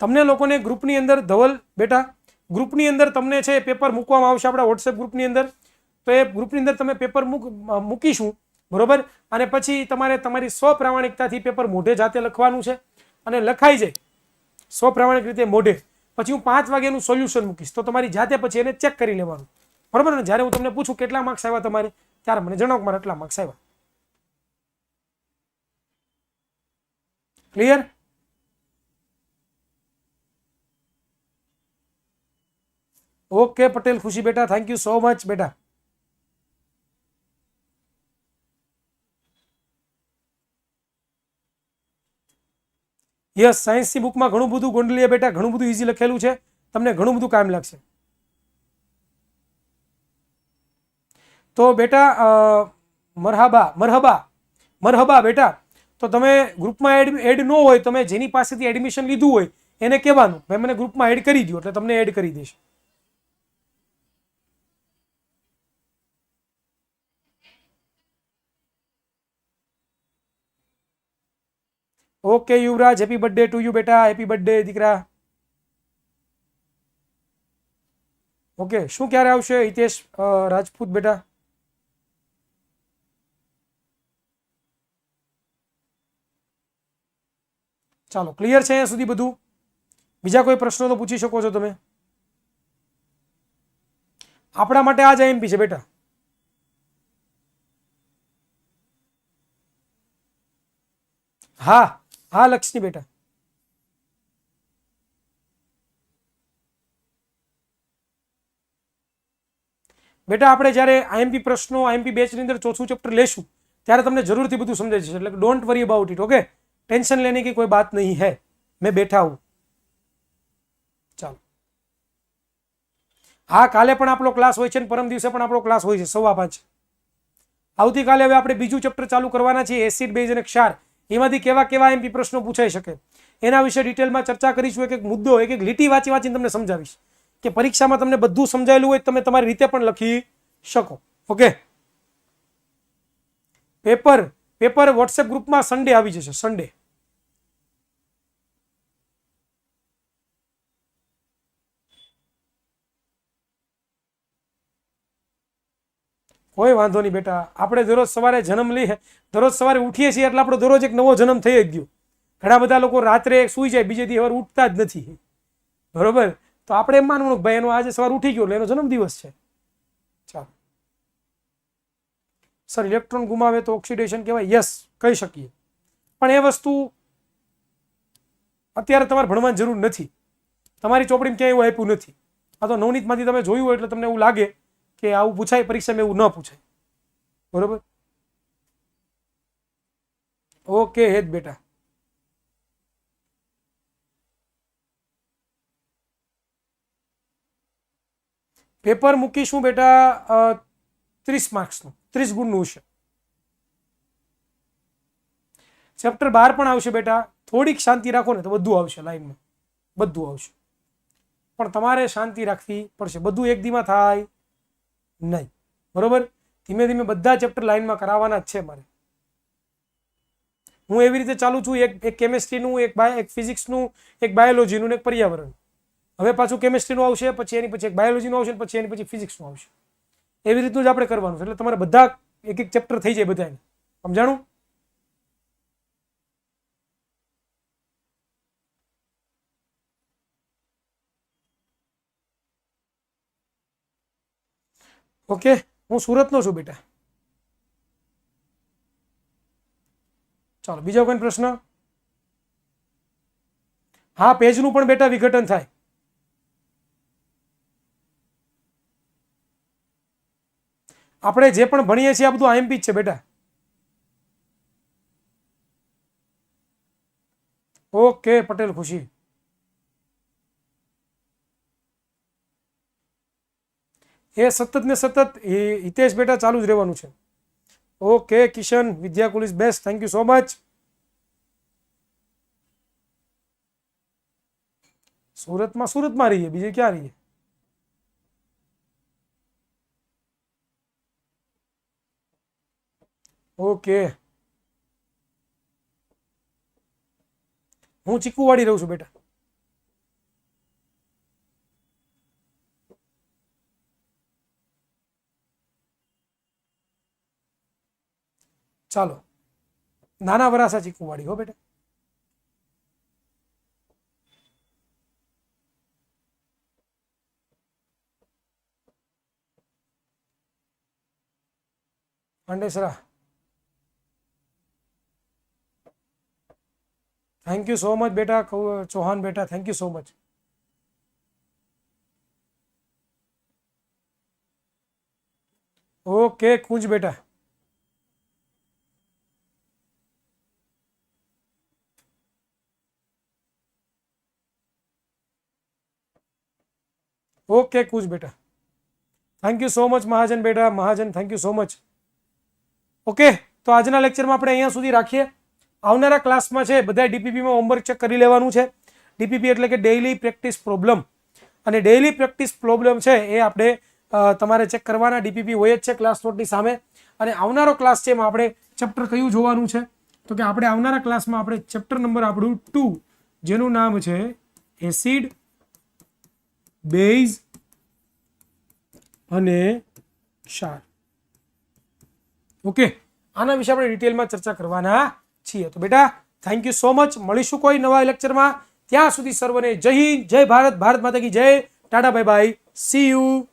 તમને લોકોને ગ્રુપની અંદર, ધવલ બેટા, ગ્રુપની અંદર તમને છે પેપર મૂકવામાં આવશે આપણા વોટ્સએપ ગ્રુપની અંદર. તો એ ગ્રુપની અંદર તમે પેપર મૂકીશું, બરોબર. અને પછી તમારે તમારી સ્વપ્રામાણિકતાથી પેપર મોઢે જાતે લખવાનું છે, અને લખાઈ જાય સ્વપ્રામાણિક રીતે મોઢે. પછી હું 5 વાગ્યાનું સોલ્યુશન મૂકીશ, તો તમારી જાતે પછી એને ચેક કરી લેવાનું, બરોબર ને. જ્યારે હું તમને પૂછું કેટલા માર્ક્સ આવ્યા તમારે, ત્યારે મને જણાવો કે મારે એટલા માર્ક્સ આવ્યા. ક્લિયર? ઓકે પટેલ ખુશી બેટા, થેન્ક યુ સો મચ બેટા. યસ, સાયન્સની બુકમાં ઘણું બધું ગોંડલીએ બેટા, ઘણું બધું ઇઝી લખેલું છે, તમને ઘણું બધું કામ લાગશે. તો બેટા મરહબા મરહબા મરહબા બેટા. તો તમે ગ્રુપમાં એડ ન હોય, તમે જેની પાસેથી એડમિશન લીધું હોય એને કહેવાનું ભાઈ મને ગ્રુપમાં એડ કરી દો, એટલે તમને એડ કરી દેશે. Okay Yuvraj, happy birthday to you બેટા, હેપી બર્થડે દીકરા. ઓકે, શું ક્યારે આવશે હિતેશ રાજપૂત બેટા? ચાલો, ક્લિયર છે અહીંયા સુધી બધું? બીજા કોઈ પ્રશ્નો તો પૂછી શકો છો તમે. આપણા માટે આ જ આઈએમપી છે બેટા. હા હા લક્ષ્મી બેટા. બેટા આપણે જ્યારે આઈએમપી પ્રશ્નો, આઈએમપી બેચની અંદર 4થું ચેપ્ટર લેશું ત્યારે તમને જરૂરથી બધું સમજાઈ જશે. એટલે don't worry about it. Okay, tension लेने की कोई बात नहीं है, मैं बैठा हूं. ચાલો, હા કાલે પણ આપણો ક્લાસ હોય છે, પરમ દિવસે પણ આપણો ક્લાસ હોય છે 5:15. આવતીકાલે હવે આપણે બીજું ચેપ્ટર ચાલુ કરવાના છીએ, એસિડ, બેઝ અને ક્ષાર. એમાંથી કેવા કેવા એમપી પ્રશ્નો પૂછાઈ શકે એના વિશે ડિટેલમાં ચર્ચા કરીશું. એક એક મુદ્દો, એક એક લીટી વાંચી વાંચીને તમને સમજાવીશ કે પરીક્ષામાં તમને બધું સમજાયેલું હોય, તમે તમારી રીતે પણ લખી શકો. ઓકે, પેપર વોટ્સએપ ગ્રુપમાં સન્ડે આવી જશે. સન્ડે કોઈ વાંધો નહીં બેટા. આપણે દરરોજ સવારે જન્મ લઈએ, દરરોજ સવારે ઉઠીએ છીએ એટલે આપણો દરરોજ એક નવો જન્મ થઈ જ ગયો. ઘણા બધા લોકો રાત્રે સૂઈ જાય, બીજે દિવસ ઉઠતા જ નથી, બરોબર. તો આપણે એમ માનવાનું કે ભાઈ એનો આજે સવાર ઉઠી ગયો એટલે એનો જન્મદિવસ છે. ચાલો સર, ઇલેક્ટ્રોન ગુમાવે તો ઓક્સિડેશન કહેવાય? યસ, કહી શકીએ. પણ એ વસ્તુ અત્યારે તમારે ભણવાની જરૂર નથી. તમારી ચોપડીમાં ક્યાંય એવું આપ્યું નથી. આ તો નવનીતમાંથી તમે જોયું હોય એટલે તમને એવું લાગે કે આવું પૂછાય પરીક્ષામાં, એવું ન પૂછાય, બરોબર. ઓકે હેત બેટા. પેપર મૂકીશું બેટા 30 માર્ક્સનું, 30 ગુણનું હશે. ચેપ્ટર 12 પણ આવશે બેટા. થોડીક શાંતિ રાખો ને તો બધું આવશે લાઈનમાં, બધું આવશે. પણ તમારે શાંતિ રાખવી પડશે. બધું એક દીમાં થાય નહીં, બરોબર. ધીમે ધીમે બધા ચેપ્ટર લાઈનમાં કરાવવાના જ છે મારે. હું એવી રીતે ચાલુ છું, એક કેમેસ્ટ્રીનું, એક ફિઝિક્સનું, એક બાયોલોજીનું, એક પર્યાવરણ. હવે પાછું કેમેસ્ટ્રીનું આવશે, પછી એની પછી એક બાયોલોજીનું આવશે, પછી એની પછી ફિઝિક્સનું આવશે. એવી રીતનું જ આપણે કરવાનું છે. એટલે તમારે બધા એક એક ચેપ્ટર થઈ જાય બધાને. સમજાણું? ઓકે, હું સુરતનો છું બેટા. ચાલો, બીજો કોઈ પ્રશ્ન? હા, પેજનું પણ બેટા વિઘટન થાય. આપણે જે પણ ભણીએ છીએ આ બધું આઈએમપી જ છે બેટા. ઓકે પટેલ ખુશી. એ સતત ને સતત હિતેશ બેટા ચાલુ જ રહેવાનું છે. Okay Kishan, Vidyakul is best, thank you so much. સુરતમાં રહીએ, બીજે ક્યાં રહીએ? ઓકે, હું ચીકુવાડી રહું છું બેટા. ચાલો, નાના વરાસા ચીકુવાડી હો બેટા. Pandesara, thank you so much બેટા. ચૌહાણ બેટા, thank you so much. Okay Kunj બેટા, ઓકે કુંજ બેટા, thank you so much. Mahajan બેટા, Mahajan thank you so much. Okay, તો આજના લેક્ચરમાં આપણે અહીંયા સુધી રાખીએ. આવનારા ક્લાસમાં છે બધા ડીપીપીમાં હોમવર્ક ચેક કરી લેવાનું છે. ડીપીપી એટલે કે ડેઇલી પ્રેક્ટિસ પ્રોબ્લેમ, અને ડેઇલી પ્રેક્ટિસ પ્રોબ્લેમ છે એ આપણે તમારે ચેક કરવાના. ડીપીપી હોય જ છે ક્લાસ નોટની સામે. અને આવનારો ક્લાસ છે એમાં આપણે ચેપ્ટર કયું જોવાનું છે, તો કે આપણે આવનારા ક્લાસમાં આપણે ચેપ્ટર નંબર આપણું 2, જેનું નામ છે એસિડ, બેઝ અને ક્ષાર. ઓકે, આના વિશે આપણે ડિટેલમાં ચર્ચા કરવાના છીએ. તો બેટા થેન્ક યુ સો મચ. મળીશું કોઈ નવા લેક્ચરમાં. ત્યાં સુધી સર્વને જય હિન્દ, જય ભારત, ભારત માતા કી જય. Tata bye bye, C you.